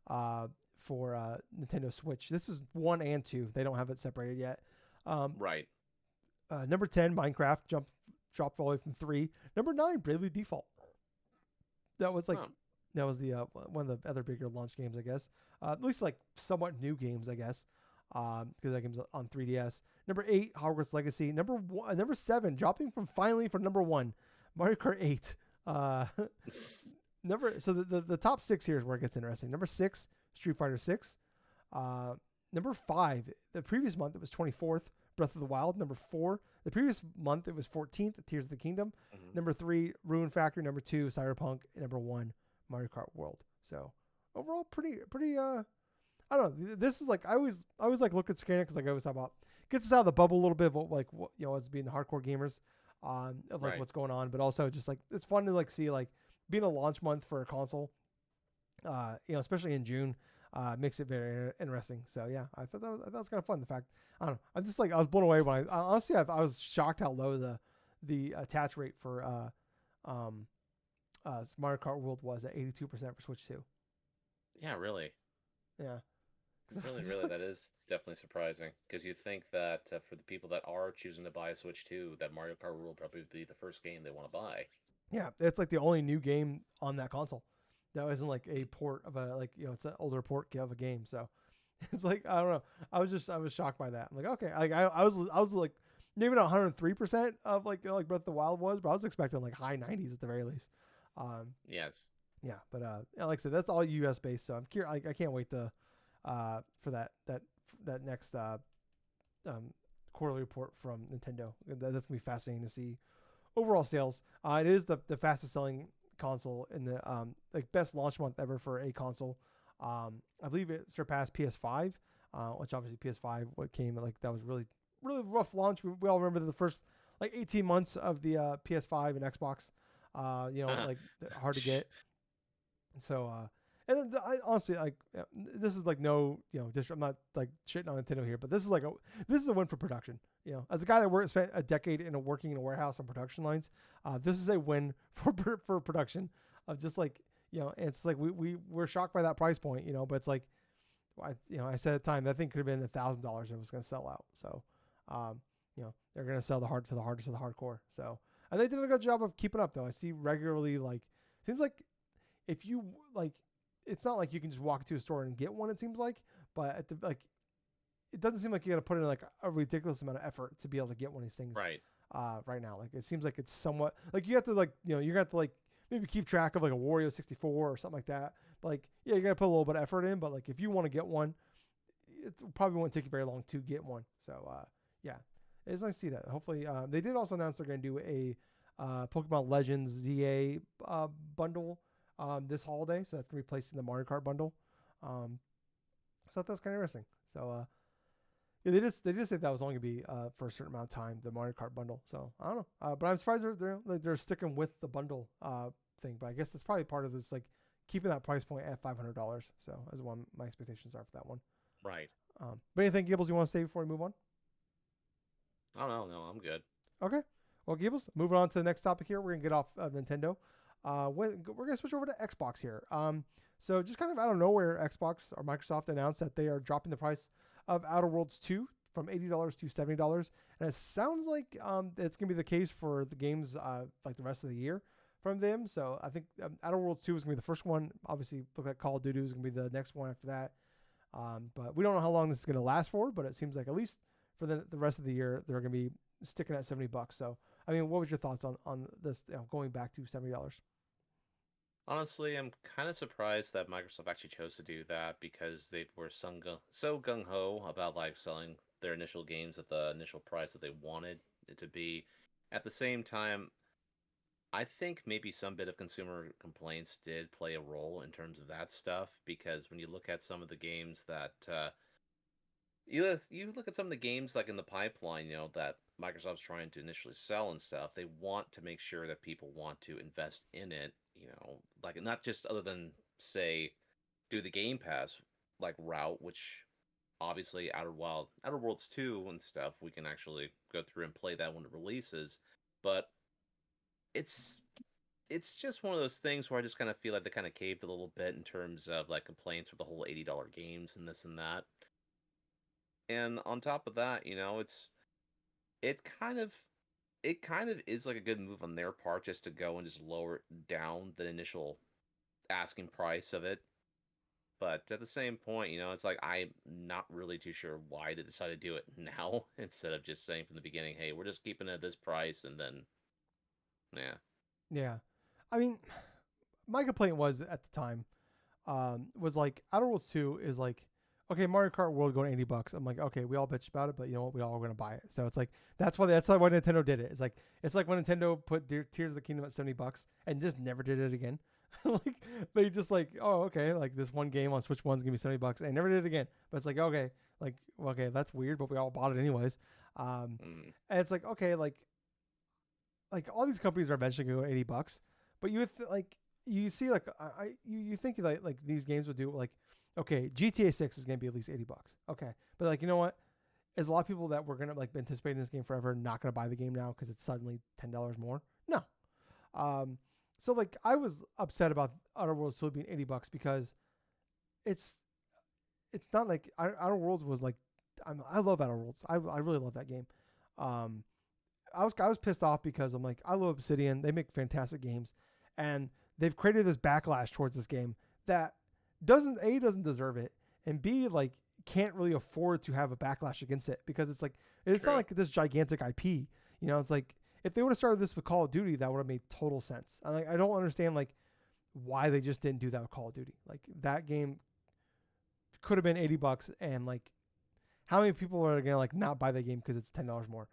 for Nintendo Switch. This is 1 and 2. They don't have it separated yet. Right. Number 10, Minecraft, dropped all the way from 3. Number 9, Bravely Default. That was like... That was the one of the other bigger launch games, I guess. At least like somewhat new games, I guess, because that game's on 3DS. Number 8, Hogwarts Legacy. Number 7, dropping from number 1, Mario Kart 8. So the top 6 here is where it gets interesting. Number 6, Street Fighter 6. Number 5, the previous month it was 24th, Breath of the Wild. Number 4, the previous month it was 14th, Tears of the Kingdom. Number 3, Rune Factory. Number 2, Cyberpunk. Number 1, Mario Kart World. So overall, pretty. I don't know. This is like I always like look at scanning because like I always talk about gets us out of the bubble a little bit of what as being the hardcore gamers of like what's going on, but also just like it's fun to like see like being a launch month for a console. Especially in June, makes it very interesting. So yeah, I thought that was kind of fun. The fact I don't know, I'm just like I was blown away when I was shocked how low the attach rate for Mario Kart World was at 82% for Switch 2. Yeah, really. Yeah. Really, that is definitely surprising because you'd think that for the people that are choosing to buy a Switch 2, that Mario Kart World probably would be the first game they want to buy. Yeah, it's like the only new game on that console that isn't like a port of it's an older port of a game. So it's like I don't know. I was shocked by that. I'm like, okay, like I was like maybe not 103% of like Breath of the Wild was, but I was expecting like high 90s at the very least. Yes. Yeah, but like I said, that's all US based, so I'm curious. I can't wait to for that next quarterly report from Nintendo. That's gonna be fascinating to see overall sales. It is the fastest selling console in the best launch month ever for a console. I believe it surpassed PS5, which obviously PS5 came like that was really rough launch. We all remember the first like 18 months of the PS5 and Xbox. Like hard to get. So, and then I honestly like this is like no, just I'm not like shitting on Nintendo here, but this is a win for production. As a guy that spent a decade working in a warehouse on production lines, this is a win for production of just like it's like we're shocked by that price point, but it's like I said at the time that thing could have been $1,000 if it was going to sell out. So, they're going to sell the hardest to the hardcore. So, and they did a good job of keeping up though. I see regularly seems like if you it's not like you can just walk to a store and get one. It seems like, but it doesn't seem like you got to put in like a ridiculous amount of effort to be able to get one of these things. Right. Right now, like it seems like it's somewhat like you have to you got to maybe keep track of like a Wario 64 or something like that. But you got to put a little bit of effort in. But like if you want to get one, it probably won't take you very long to get one. So yeah, it's nice to see that. Hopefully, they did also announce they're going to do a Pokemon Legends ZA bundle this holiday, so that's going to be placed in the Mario Kart bundle. So that's kind of interesting. So yeah, they just said that was only going to be for a certain amount of time, the Mario Kart bundle. So I don't know, but I'm surprised they're sticking with the bundle thing. But I guess that's probably part of this, like keeping that price point at $500. So as one my expectations are for that one. Right. But anything, Gables, you want to say before we move on? Oh no, I'm good. Okay. Well, Gables, moving on to the next topic here. We're gonna get off of Nintendo. We're gonna switch over to Xbox here. So just kind of out of nowhere, Xbox or Microsoft announced that they are dropping the price of Outer Worlds 2 from $80 to $70, and it sounds like it's gonna be the case for the games like the rest of the year from them. So I think Outer Worlds 2 is gonna be the first one. Obviously, look like Call of Duty is gonna be the next one after that. But we don't know how long this is gonna last for. But it seems like at least for the rest of the year, they're gonna be sticking at $70. So I mean, what was your thoughts on this going back to $70? Honestly, I'm kind of surprised that Microsoft actually chose to do that because they were so gung ho about like selling their initial games at the initial price that they wanted it to be. At the same time, I think maybe some bit of consumer complaints did play a role in terms of that stuff because when you look at some of the games that you look at some of the games like in the pipeline, that Microsoft's trying to initially sell and stuff, they want to make sure that people want to invest in it, like not just other than say do the Game Pass like route, which obviously Outer Worlds 2 and stuff, we can actually go through and play that when it releases, but it's just one of those things where I just kind of feel like they kind of caved a little bit in terms of like complaints with the whole $80 games and this and that. And on top of that, it kind of is like a good move on their part just to go and just lower down the initial asking price of it. But at the same point, it's like I'm not really too sure why they decided to do it now instead of just saying from the beginning, hey, we're just keeping it at this price, and then yeah. Yeah. I mean, my complaint was at the time was like Outer Worlds 2 is like, okay, Mario Kart World going $80. I'm like, okay, we all bitch about it, but you know what? We all are going to buy it. So it's like that's why Nintendo did it. It's like when Nintendo put Tears of the Kingdom at $70 and just never did it again. Like they just like, oh, okay, like this one game on Switch 1's gonna be $70 and never did it again. But it's like, okay, like well, okay, that's weird, but we all bought it anyways. And it's like, okay, like all these companies are eventually going to go $80, but you see like you think like these games would do like, okay, GTA 6 is going to be at least $80. Okay. But like, you know what? Is a lot of people that were going to like be anticipating this game forever not going to buy the game now because it's suddenly $10 more? No. So like I was upset about Outer Worlds still being $80 because it's not like Outer Worlds was like, I love Outer Worlds. I really love that game. I was pissed off because I'm like, I love Obsidian. They make fantastic games, and they've created this backlash towards this game that doesn't deserve it, and B, like can't really afford to have a backlash against it because it's like it's True. not like this gigantic IP. It's like if they would have started this with Call of Duty, that would have made total sense. And I don't understand like why they just didn't do that with Call of Duty. Like that game could have been $80, and like how many people are gonna like not buy the game because it's $10 more?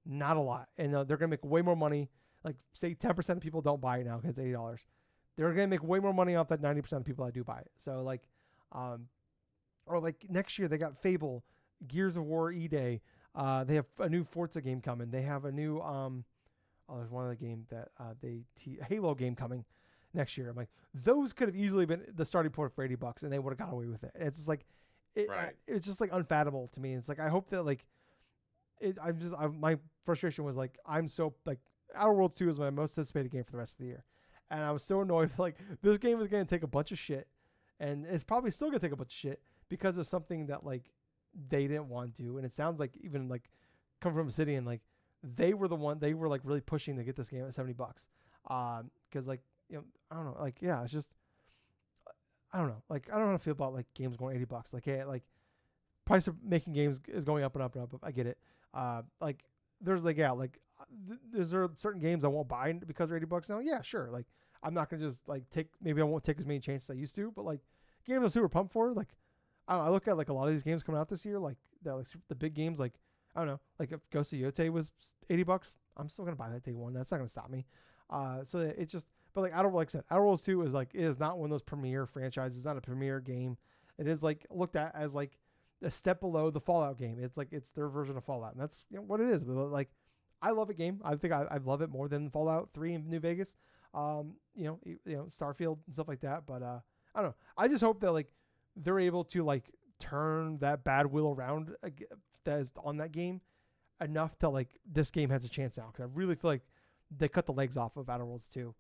Not a lot, and they're gonna make way more money. Like say 10% of people don't buy it now because it's $80. They're gonna make way more money off that 90% of people that do buy it. So like, or like next year they got Fable, Gears of War E-Day. They have a new Forza game coming. They have a new there's one other game that Halo game coming next year. I'm like, those could have easily been the starting point for $80, and they would have got away with it. It's just like, it's just like unfathomable to me. It's like I hope that like, my frustration was like I'm so like Outer Worlds 2 is my most anticipated game for the rest of the year, and I was so annoyed like this game is going to take a bunch of shit, and it's probably still going to take a bunch of shit because of something that like they didn't want to, and it sounds like even like coming from Obsidian, like they were like really pushing to get this game at $70, because like I don't know, like it's just I don't know, like I don't know how to feel about like games going $80, like hey, like price of making games is going up and up and up. I get it. Like there's like there's certain games I won't buy because they're $80 now. Yeah, sure. Like I'm not gonna just like maybe I won't take as many chances as I used to, but like games I'm super pumped for, like I look at like a lot of these games coming out this year, like the big games, like I don't know, like if Ghost of Yote was $80, I'm still gonna buy that day one. That's not gonna stop me. So it's just, but like Outer Worlds 2 is not one of those premier franchises. It's not a premier game. It is like looked at as like a step below the Fallout game. It's like it's their version of Fallout, and that's what it is. But like, I love a game. I think I love it more than Fallout 3 in New Vegas. Starfield and stuff like that. But I don't know. I just hope that like they're able to like turn that bad will around that is on that game enough to like this game has a chance now, because I really feel like they cut the legs off of Outer Worlds 2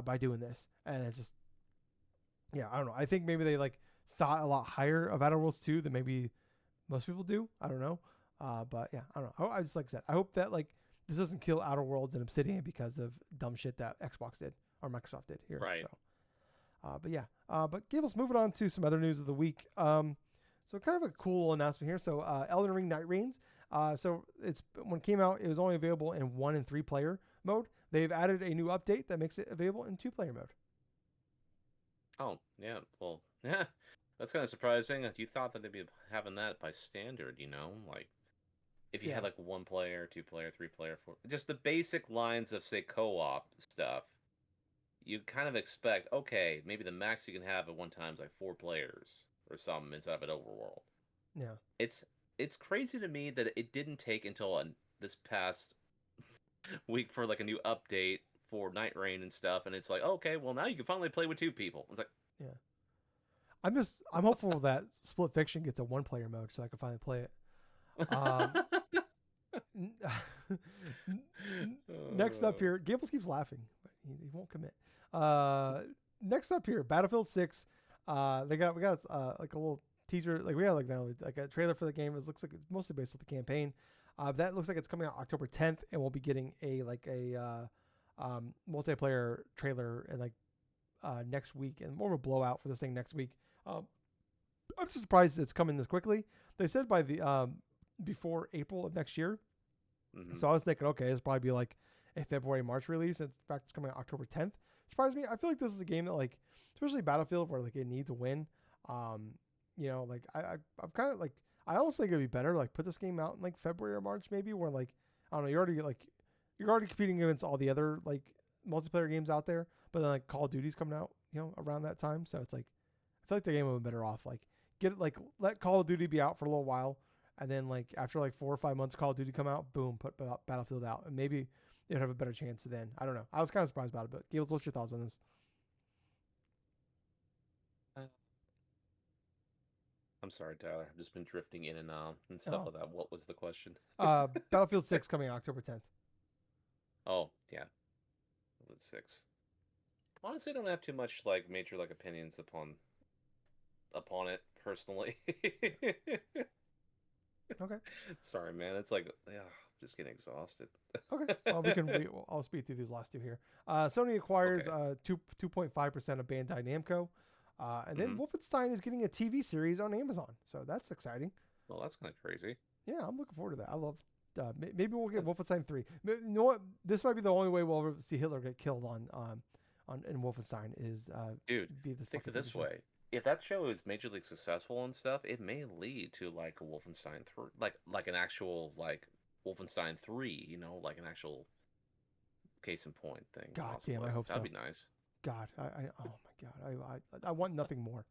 by doing this, and it's just I don't know. I think maybe they like thought a lot higher of Outer Worlds 2 than maybe most people do. I don't know. But yeah, I don't know. I just like I said, I hope that like this doesn't kill Outer Worlds and Obsidian because of dumb shit that Xbox did or Microsoft did here. Right. So, but yeah. But Gables, moving on to some other news of the week. So kind of a cool announcement here. So Elden Ring Night Reigns. So when it came out, it was only available in 1 and 3 player mode. They've added a new update that makes it available in 2 player mode. Oh yeah, well yeah. That's kind of surprising. You thought that they'd be having that by standard, like if you had like 1 player, 2 player, 3 player, 4, just the basic lines of say co-op stuff. You kind of expect, okay, maybe the max you can have at one time is like 4 players or something inside of an overworld. Yeah, it's crazy to me that it didn't take until this past week for like a new update for Night Rain and stuff, and it's like, okay, well now you can finally play with 2 people. It's like, yeah. I'm hopeful that Split Fiction gets a 1 player mode so I can finally play it. Next up here, Gables keeps laughing, but he won't commit. Next up here, Battlefield 6. We got like a little teaser, like we got like a trailer for the game. It looks like it's mostly based on the campaign. That looks like it's coming out October 10th, and we'll be getting a multiplayer trailer and like next week, and more of a blowout for this thing next week. I'm just surprised it's coming this quickly. They said by the before April of next year. Mm-hmm. So I was thinking, okay, this probably be like a February, March release. In fact, it's coming out October 10th. Surprised me. I feel like this is a game that like, especially Battlefield, where like it needs a win. Like I'm kind of like, I almost think it'd be better to like put this game out in like February or March maybe, where like I don't know, you're already competing against all the other like multiplayer games out there, but then like Call of Duty's coming out around that time, so it's like I feel like the game would be better off like let Call of Duty be out for a little while, and then like after like 4 or 5 months Call of Duty come out, boom, put Battlefield out, and maybe it'd have a better chance then. I don't know. I was kind of surprised about it, but Gables, what's your thoughts on this? I'm sorry, Tyler. I've just been drifting in and out and stuff like that. What was the question? Battlefield 6 coming out October 10th. Oh, yeah. Battlefield 6. Honestly, I don't have too much like major like opinions upon it personally. Okay. Sorry, man. It's like, I'm just getting exhausted. Okay. Well, I'll speed through these last 2 here. Sony acquires 2.5% of Bandai Namco. And then Wolfenstein is getting a TV series on Amazon. So that's exciting. Well, that's kind of crazy. Yeah, I'm looking forward to that. I love maybe we'll get Wolfenstein 3. You know what? This might be the only way we'll ever see Hitler get killed in Wolfenstein is dude, think of it this way. If that show is majorly successful and stuff, it may lead to like a Wolfenstein 3, like an actual like Wolfenstein 3, like an actual case in point thing. God possibly. damn, I hope that'd so. Be nice. God, oh my God, I want nothing more.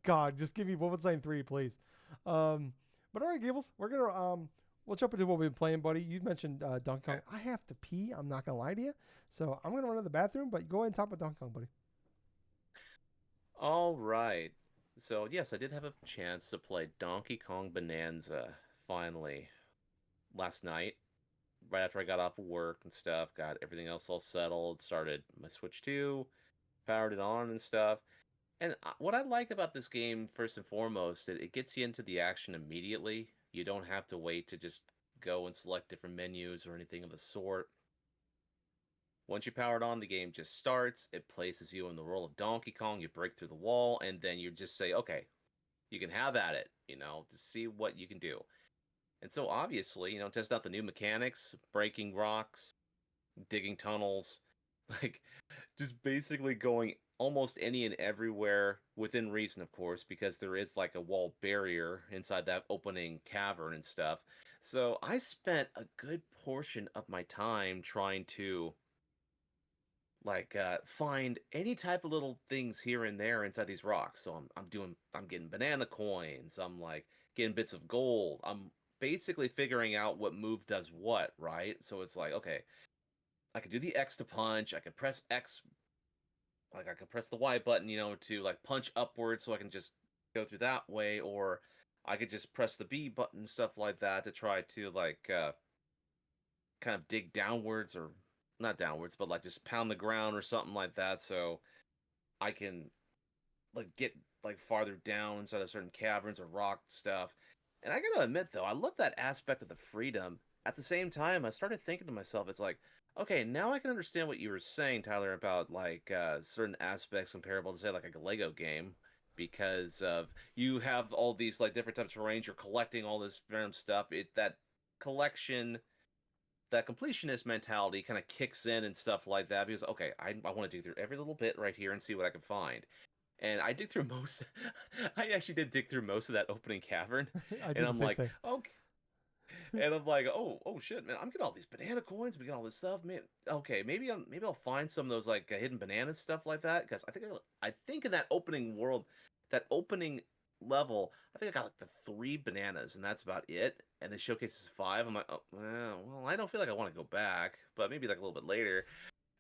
God, just give me Wolfenstein 3, please. But all right, Gables, we're gonna we'll jump into what we've been playing, buddy. You mentioned Donkey Okay. Kong. I have to pee. I'm not gonna lie to you, so I'm gonna run to the bathroom. But go ahead and talk about Donkey Kong, buddy. All right. So, yes, I did have a chance to play Donkey Kong Bonanza finally last night, right after I got off of work and stuff, got everything else all settled, started my Switch 2, powered it on and stuff. And what I like about this game, first and foremost, it gets you into the action immediately. You don't have to wait to just go and select different menus or anything of the sort. Once you power it on, the game just starts. It places you in the role of Donkey Kong. You break through the wall, and then you just say, okay, you can have at it, to see what you can do. And so obviously, test out the new mechanics, breaking rocks, digging tunnels, like just basically going almost any and everywhere within reason, of course, because there is like a wall barrier inside that opening cavern and stuff. So I spent a good portion of my time trying to find any type of little things here and there inside these rocks. So I'm getting banana coins, I'm like getting bits of gold. I'm basically figuring out what move does what, right? So it's like, okay, I could do the X to punch, I could press X, like I could press the Y button, to like punch upwards so I can just go through that way, or I could just press the B button and stuff like that to try to kind of dig downwards, or not downwards, but like just pound the ground or something like that, so I can like get like farther down inside of certain caverns or rock stuff. And I gotta admit though, I love that aspect of the freedom. At the same time, I started thinking to myself, it's like, okay, now I can understand what you were saying, Tyler, about certain aspects comparable to say like a Lego game, because of you have all these like different types of range, you're collecting all this random stuff. It that collection, that completionist mentality kind of kicks in and stuff like that, because okay, I want to dig through every little bit right here and see what I can find. And I dig through most. I actually did dig through most of that opening cavern, I and did the same thing. I'm like, oh shit, man, I'm getting all these banana coins, we get all this stuff, man. Okay, maybe I'll find some of those like hidden bananas, stuff like that, because I think in that opening world, that opening level, I think I got like the 3 bananas, and that's about it. And they showcases 5. I'm like, oh, well, I don't feel like I want to go back, but maybe like a little bit later.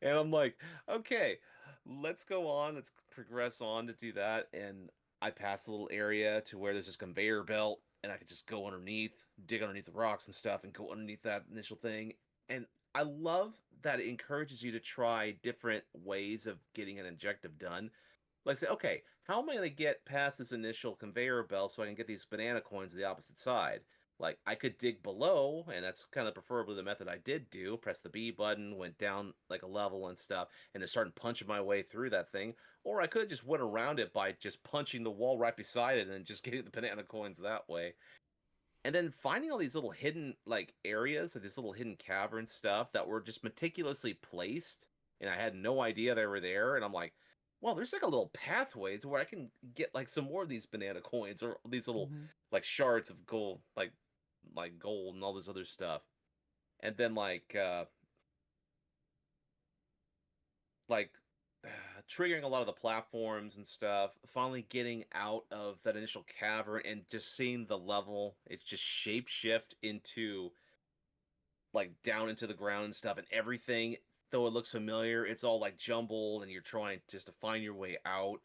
And I'm like, okay, let's go on. Let's progress on to do that. And I pass a little area to where there's this conveyor belt, and I could just go underneath, dig underneath the rocks and stuff, and go underneath that initial thing. And I love that it encourages you to try different ways of getting an objective done. Like, say, okay, how am I going to get past this initial conveyor belt so I can get these banana coins to the opposite side? Like, I could dig below, and that's kind of preferably the method I did do. Press the B button, went down like a level and stuff, and just started punching my way through that thing. Or I could have just went around it by just punching the wall right beside it and just getting the banana coins that way. And then finding all these little hidden like areas, like these little hidden cavern stuff that were just meticulously placed, and I had no idea they were there. And I'm like, well, there's like a little pathway to where I can get like some more of these banana coins or these little Hmm. like shards of gold, like gold and all this other stuff. And then like triggering a lot of the platforms and stuff, finally getting out of that initial cavern and just seeing the level, it's just shape shift into like down into the ground and stuff, and everything, though it looks familiar, it's all like jumbled and you're trying just to find your way out.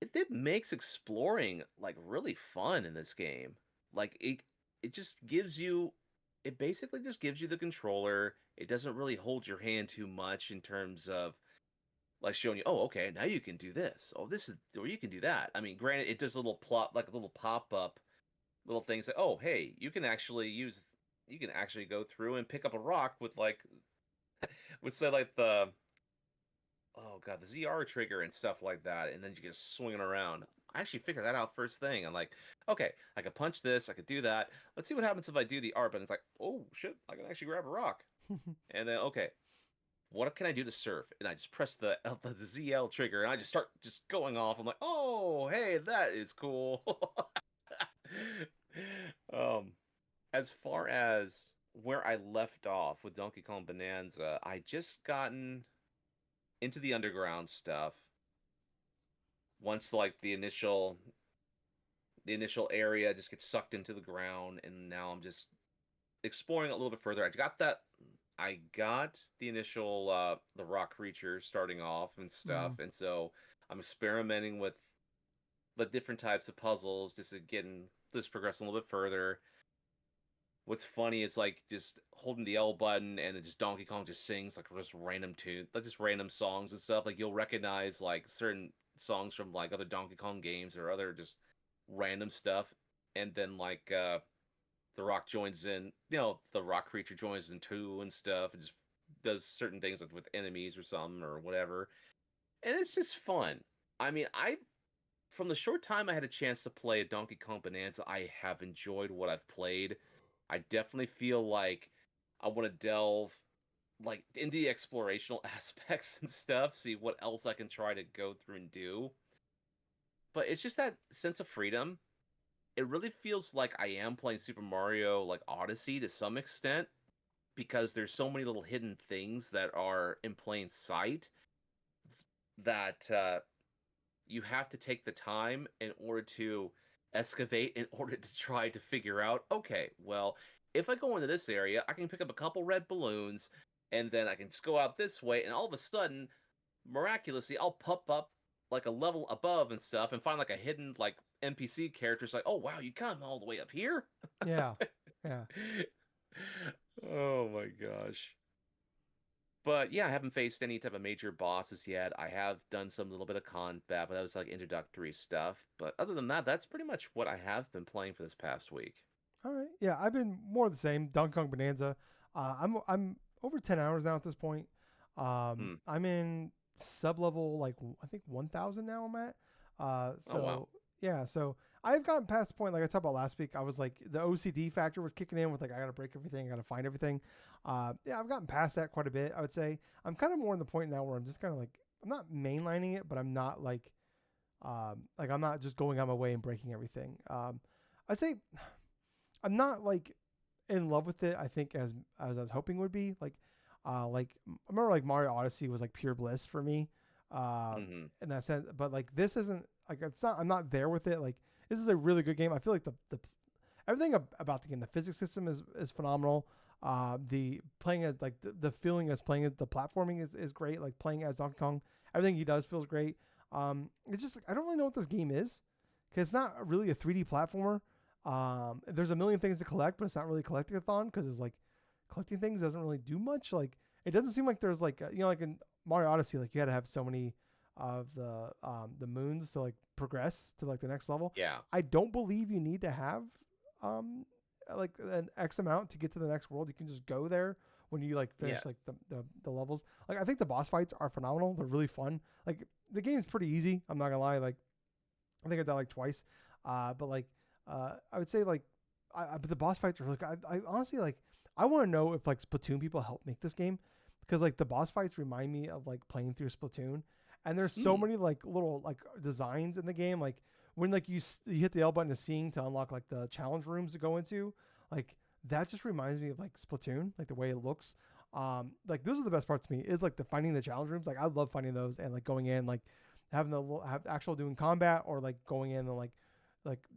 It makes exploring like really fun in this game. Like it just gives you, it basically just gives you the controller. It doesn't really hold your hand too much in terms of like showing you, oh, okay, now you can do this. Oh, this is, or you can do that. I mean, granted, it does a little plot, like a little pop up, little things that, oh, hey, you can actually go through and pick up a rock with with say like oh god, the ZR trigger and stuff like that, and then you can just swing it around. I actually figured that out first thing. I'm like, okay, I could punch this, I could do that. Let's see what happens if I do the R button. It's like, oh shit, I can actually grab a rock. And then okay, what can I do to surf? And I just press the ZL trigger, and I just start just going off. I'm like, oh hey, that is cool. um, as far as where I left off with Donkey Kong Bonanza, I just gotten into the underground stuff once like the initial the initial area just gets sucked into the ground, and now I'm just exploring a little bit further. I got the initial the rock creature starting off and Mm. stuff, and so I'm experimenting with the different types of puzzles, just progressing a little bit further. What's funny is like just holding the L button and then just Donkey Kong just sings like just random tune, like just random songs and stuff. Like you'll recognize like certain songs from like other Donkey Kong games or other just random stuff, and then like the rock joins in, the rock creature joins in too and stuff, and just does certain things like with enemies or something or whatever, and it's just fun. I mean, I from the short time I had a chance to play a Donkey Kong Bonanza, I have enjoyed what I've played. I definitely feel like I want to delve like into the explorational aspects and stuff, see what else I can try to go through and do. But it's just that sense of freedom. It really feels like I am playing Super Mario like Odyssey to some extent because there's so many little hidden things that are in plain sight that you have to take the time in order to excavate, in order to try to figure out, okay, well, if I go into this area, I can pick up a couple red balloons, and then I can just go out this way, and all of a sudden, miraculously, I'll pop up like a level above and stuff and find like a hidden like NPC character. It's like, oh wow, you come all the way up here? Yeah. Yeah. Oh my gosh. But yeah, I haven't faced any type of major bosses yet. I have done some little bit of combat, but that was like introductory stuff. But other than that, that's pretty much what I have been playing for this past week. All right. Yeah, I've been more of the same. Donkey Kong Bonanza. I'm over 10 hours now at this point. Hmm. I'm in sub level like I think 1,000 now. I'm at. Oh wow. So yeah. So I've gotten past the point like I talked about last week. I was like the OCD factor was kicking in with like I gotta break everything, I gotta find everything. Yeah, I've gotten past that quite a bit. I would say I'm kind of more in the point now where I'm just kind of like I'm not mainlining it, but I'm not like I'm not just going on my way and breaking everything. I'd say I'm not like in love with it. I think as I was hoping would be I remember like Mario Odyssey was like pure bliss for me, uh, Hmm. in that sense. But like this isn't like it's not. I'm not there with it. Like this is a really good game. I feel like the everything about the game, the physics system is phenomenal. The playing as like the feeling as playing as the platforming is great. Like playing as Donkey Kong, everything he does feels great. It's just like, I don't really know what this game is because it's not really a 3D platformer. There's a million things to collect, but it's not really collectathon because it's like collecting things doesn't really do much. Like it doesn't seem like there's like like in Mario Odyssey, like you had to have so many of the moons to like progress to like the next level. Yeah. I don't believe you need to have um like an X amount to get to the next world. You can just go there when you like finish Yes. like the levels. Like I think the boss fights are phenomenal. They're really fun. Like the game's pretty easy. I'm not gonna lie. Like I think I died like twice. But like I would say like but the boss fights are like I honestly like I want to know if like Splatoon people help make this game because like the boss fights remind me of like playing through Splatoon, and there's so Hmm. many like little like designs in the game like when like you hit the L button to seeing to unlock like the challenge rooms to go into like that just reminds me of like Splatoon like the way it looks. Like those are the best parts to me is like the finding the challenge rooms. Like I love finding those and like going in like having the have actual doing combat or like going in and like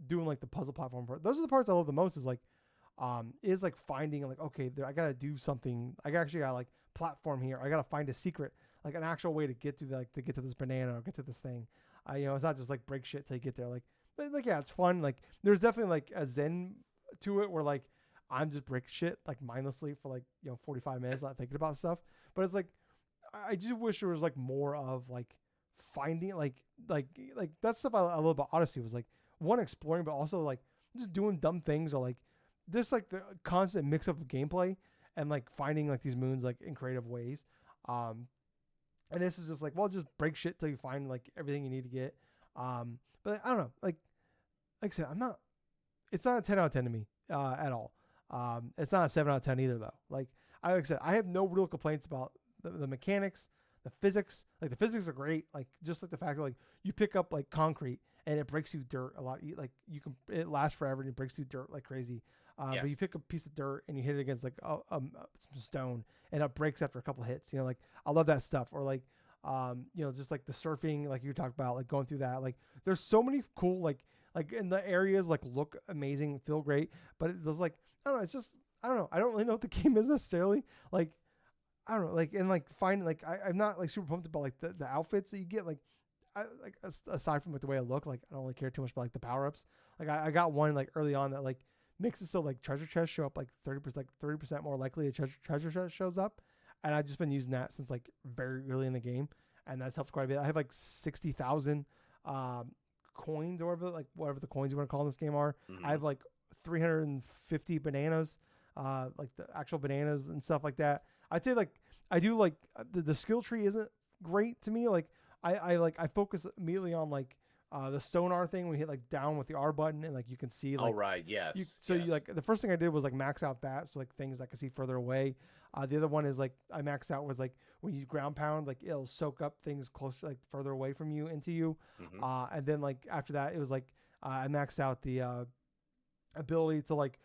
doing like the puzzle platform part. Those are the parts I love the most is like finding like okay there, I gotta do something. I actually gotta like platform here. I gotta find a secret like an actual way to get to like to get to this banana or get to this thing. It's not just like break shit till you get there. Like yeah, it's fun. Like there's definitely like a zen to it where like I'm just break shit like mindlessly for like 45 minutes not thinking about stuff. But it's like I just wish there was like more of like finding like that stuff I love about Odyssey was like one exploring but also like just doing dumb things or like just like the constant mix of gameplay and like finding like these moons like in creative ways. Um, and this is just like well just break shit till you find like everything you need to get. But I don't know like I said I'm not it's not a 10 out of 10 to me at all. It's not a 7 out of 10 either though. Like I said, I have no real complaints about the mechanics, the physics. Like the physics are great. Like just like the fact that like you pick up like concrete and it breaks through dirt a lot. Like it lasts forever and it breaks through dirt like crazy. But you Yes. pick a piece of dirt and you hit it against like some stone and it breaks after a couple hits. Like I love that stuff. Or like just like the surfing, like you talked about, like going through that. Like there's so many cool Like, and the areas like look amazing, feel great, but it does like I don't know. It's just I don't know. I don't really know what the game is necessarily. Like I don't know. Like and like finding like I'm not like super pumped about like the outfits that you get. Like I like aside from like the way I look, like I don't really care too much about like the power ups. Like I got one like early on that like makes it so like treasure chests show up like 30% more likely a treasure chest shows up, and I've just been using that since like very early in the game, and that's helped quite a bit. I have like 60,000 um, coins or whatever the coins you want to call in this game are. I Mm-hmm. have like 350 bananas, like the actual bananas and stuff like that. I'd say like I do like the skill tree isn't great to me. Like I focus immediately on like the sonar thing when you hit like down with the R button and like you can see All like right. you Yes. so you Yes. like the first thing I did was like max out that so like things I can see further away. The other one is like I maxed out was like when you ground pound like it'll soak up things closer like further away from you into you. Mm-hmm. And then like after that it was like I maxed out the ability to like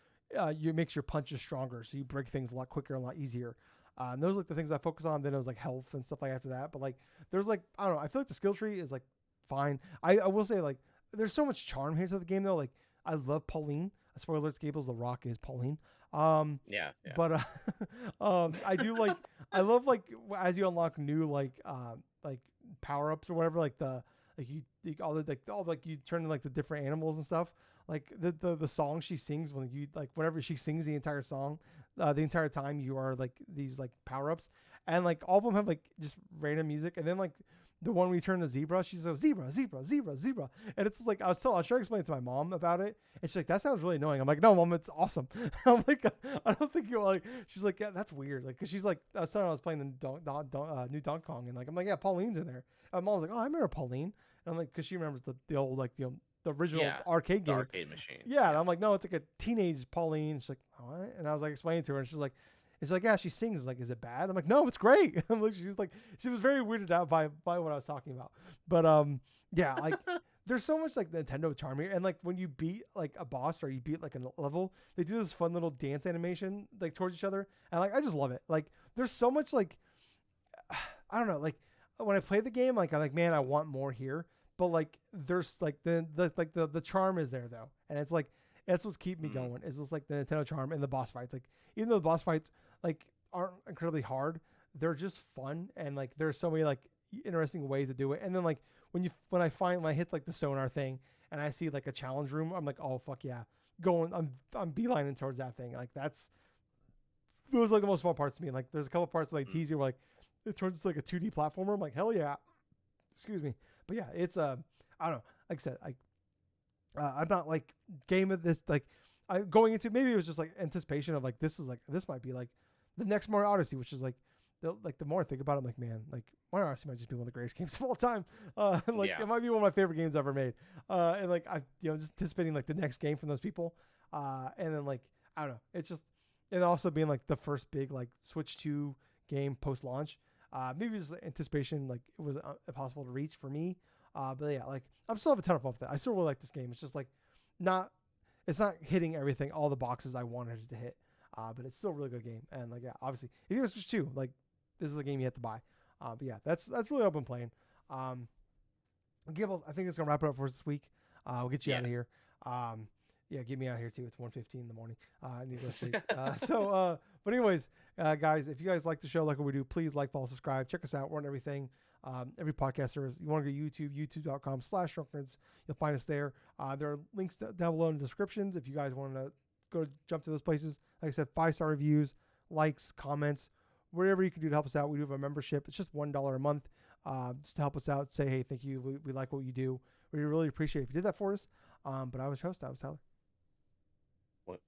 you makes your punches stronger so you break things a lot quicker and a lot easier. And those are like the things I focus on. Then it was like health and stuff like after that. But like there's like I don't know. I feel like the skill tree is like fine. I will say like there's so much charm here to the game though. Like I love Pauline. Spoiler alert: Gables the Rock is Pauline. Um, Yeah. Yeah. but I do like I love like as you unlock new like power ups or whatever like the like you all the all like you turn into like the different animals and stuff like the song she sings when you like whenever she sings the entire song the entire time you are like these like power ups and like all of them have like just random music and then like the one we turn to zebra she's like zebra zebra zebra zebra and it's like I was trying to explain to my mom about it and she's like that sounds really annoying. I'm like no mom it's awesome. I'm like I don't think you're like she's like yeah that's weird like because she's like I was telling her I was playing the new Donkey Kong and like I'm like yeah Pauline's in there and mom's like oh I remember Pauline and I'm like because she remembers the old like the original Yeah. arcade The game. arcade machine. Yeah, and Yes. I'm like, no, it's like a teenage Pauline. She's like, what? And I was like explaining to her, and she's like, it's like, yeah, she sings. Like, is it bad? I'm like, no, it's great. I'm like, she's like, she was very weirded out by what I was talking about. But yeah, like, there's so much like Nintendo charm here, and like when you beat like a boss or you beat like a level, they do this fun little dance animation like towards each other, and like I just love it. Like, there's so much like, I don't know, like when I play the game, like I'm like, man, I want more here. But like, there's like the charm is there though, and it's like that's what's keeping me Mm. going. Is just like the Nintendo charm and the boss fights. Like even though the boss fights like aren't incredibly hard, they're just fun and like there's so many like interesting ways to do it. And then like when I hit like the sonar thing and I see like a challenge room, I'm like, oh fuck yeah, going I'm beelining towards that thing. Like that's those are like the most fun parts to me. Like there's a couple parts like Mm. tease you where like it turns into like a 2D platformer. I'm like hell yeah, excuse me. But yeah, it's I don't know. Like I said, I'm not like game of this like I going into maybe it was just like anticipation of like this is like this might be like the next Mario Odyssey, which is like the more I think about it, I'm like man, like Mario Odyssey might just be one of the greatest games of all time. Like Yeah. it might be one of my favorite games ever made. And like I just anticipating like the next game from those people. And then like I don't know, it's just and also being like the first big like Switch 2 game post launch. Maybe just anticipation like it was impossible to reach for me. But yeah, like I'm still have a ton of fun with it. I still really like this game. It's just like not it's not hitting everything, all the boxes I wanted it to hit. But it's still a really good game. And like yeah, obviously if you have Switch 2, like this is a game you have to buy. But yeah, that's really what I've been playing. Um, Gibbles, I think that's gonna wrap it up for us this week. We'll get you out Yeah. of here. Yeah, get me out of here too. It's 1:15 in the morning. I need to go sleep. But anyways, guys, if you guys like the show, like what we do, please like, follow, subscribe. Check us out. We're on everything. Every podcast service. You want to go to YouTube, youtube.com/DrunkNerds. You'll find us there. There are links down below in the descriptions if you guys want to go jump to those places. Like I said, 5-star reviews, likes, comments, whatever you can do to help us out. We do have a membership. It's just $1 a month just to help us out. Say, hey, thank you. We like what you do. We really appreciate it if you did that for us. But I was your host. I was Tyler. What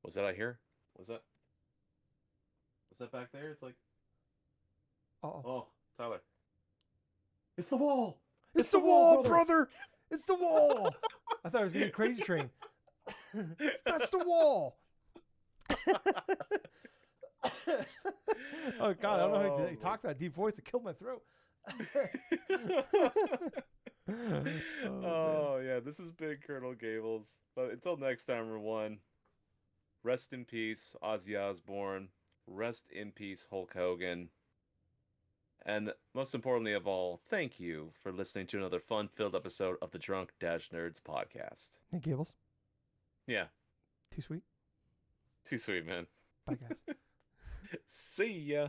was that I hear? Was that? Was that back there? It's like, Uh-oh. oh, Tyler. It's the wall. It's the wall, brother. It's the wall. I thought it was going to be a crazy train. That's the wall. Oh, God. I don't know how he talked that deep voice. It killed my throat. Oh, yeah. This is Big Colonel Gables. But until next time, everyone, rest in peace, Ozzy Osbourne. Rest in peace, Hulk Hogan. And most importantly of all, thank you for listening to another fun-filled episode of the Drunk Nerds podcast. Hey, Gables. Yeah, Too sweet. too sweet, man. Bye, guys. See ya.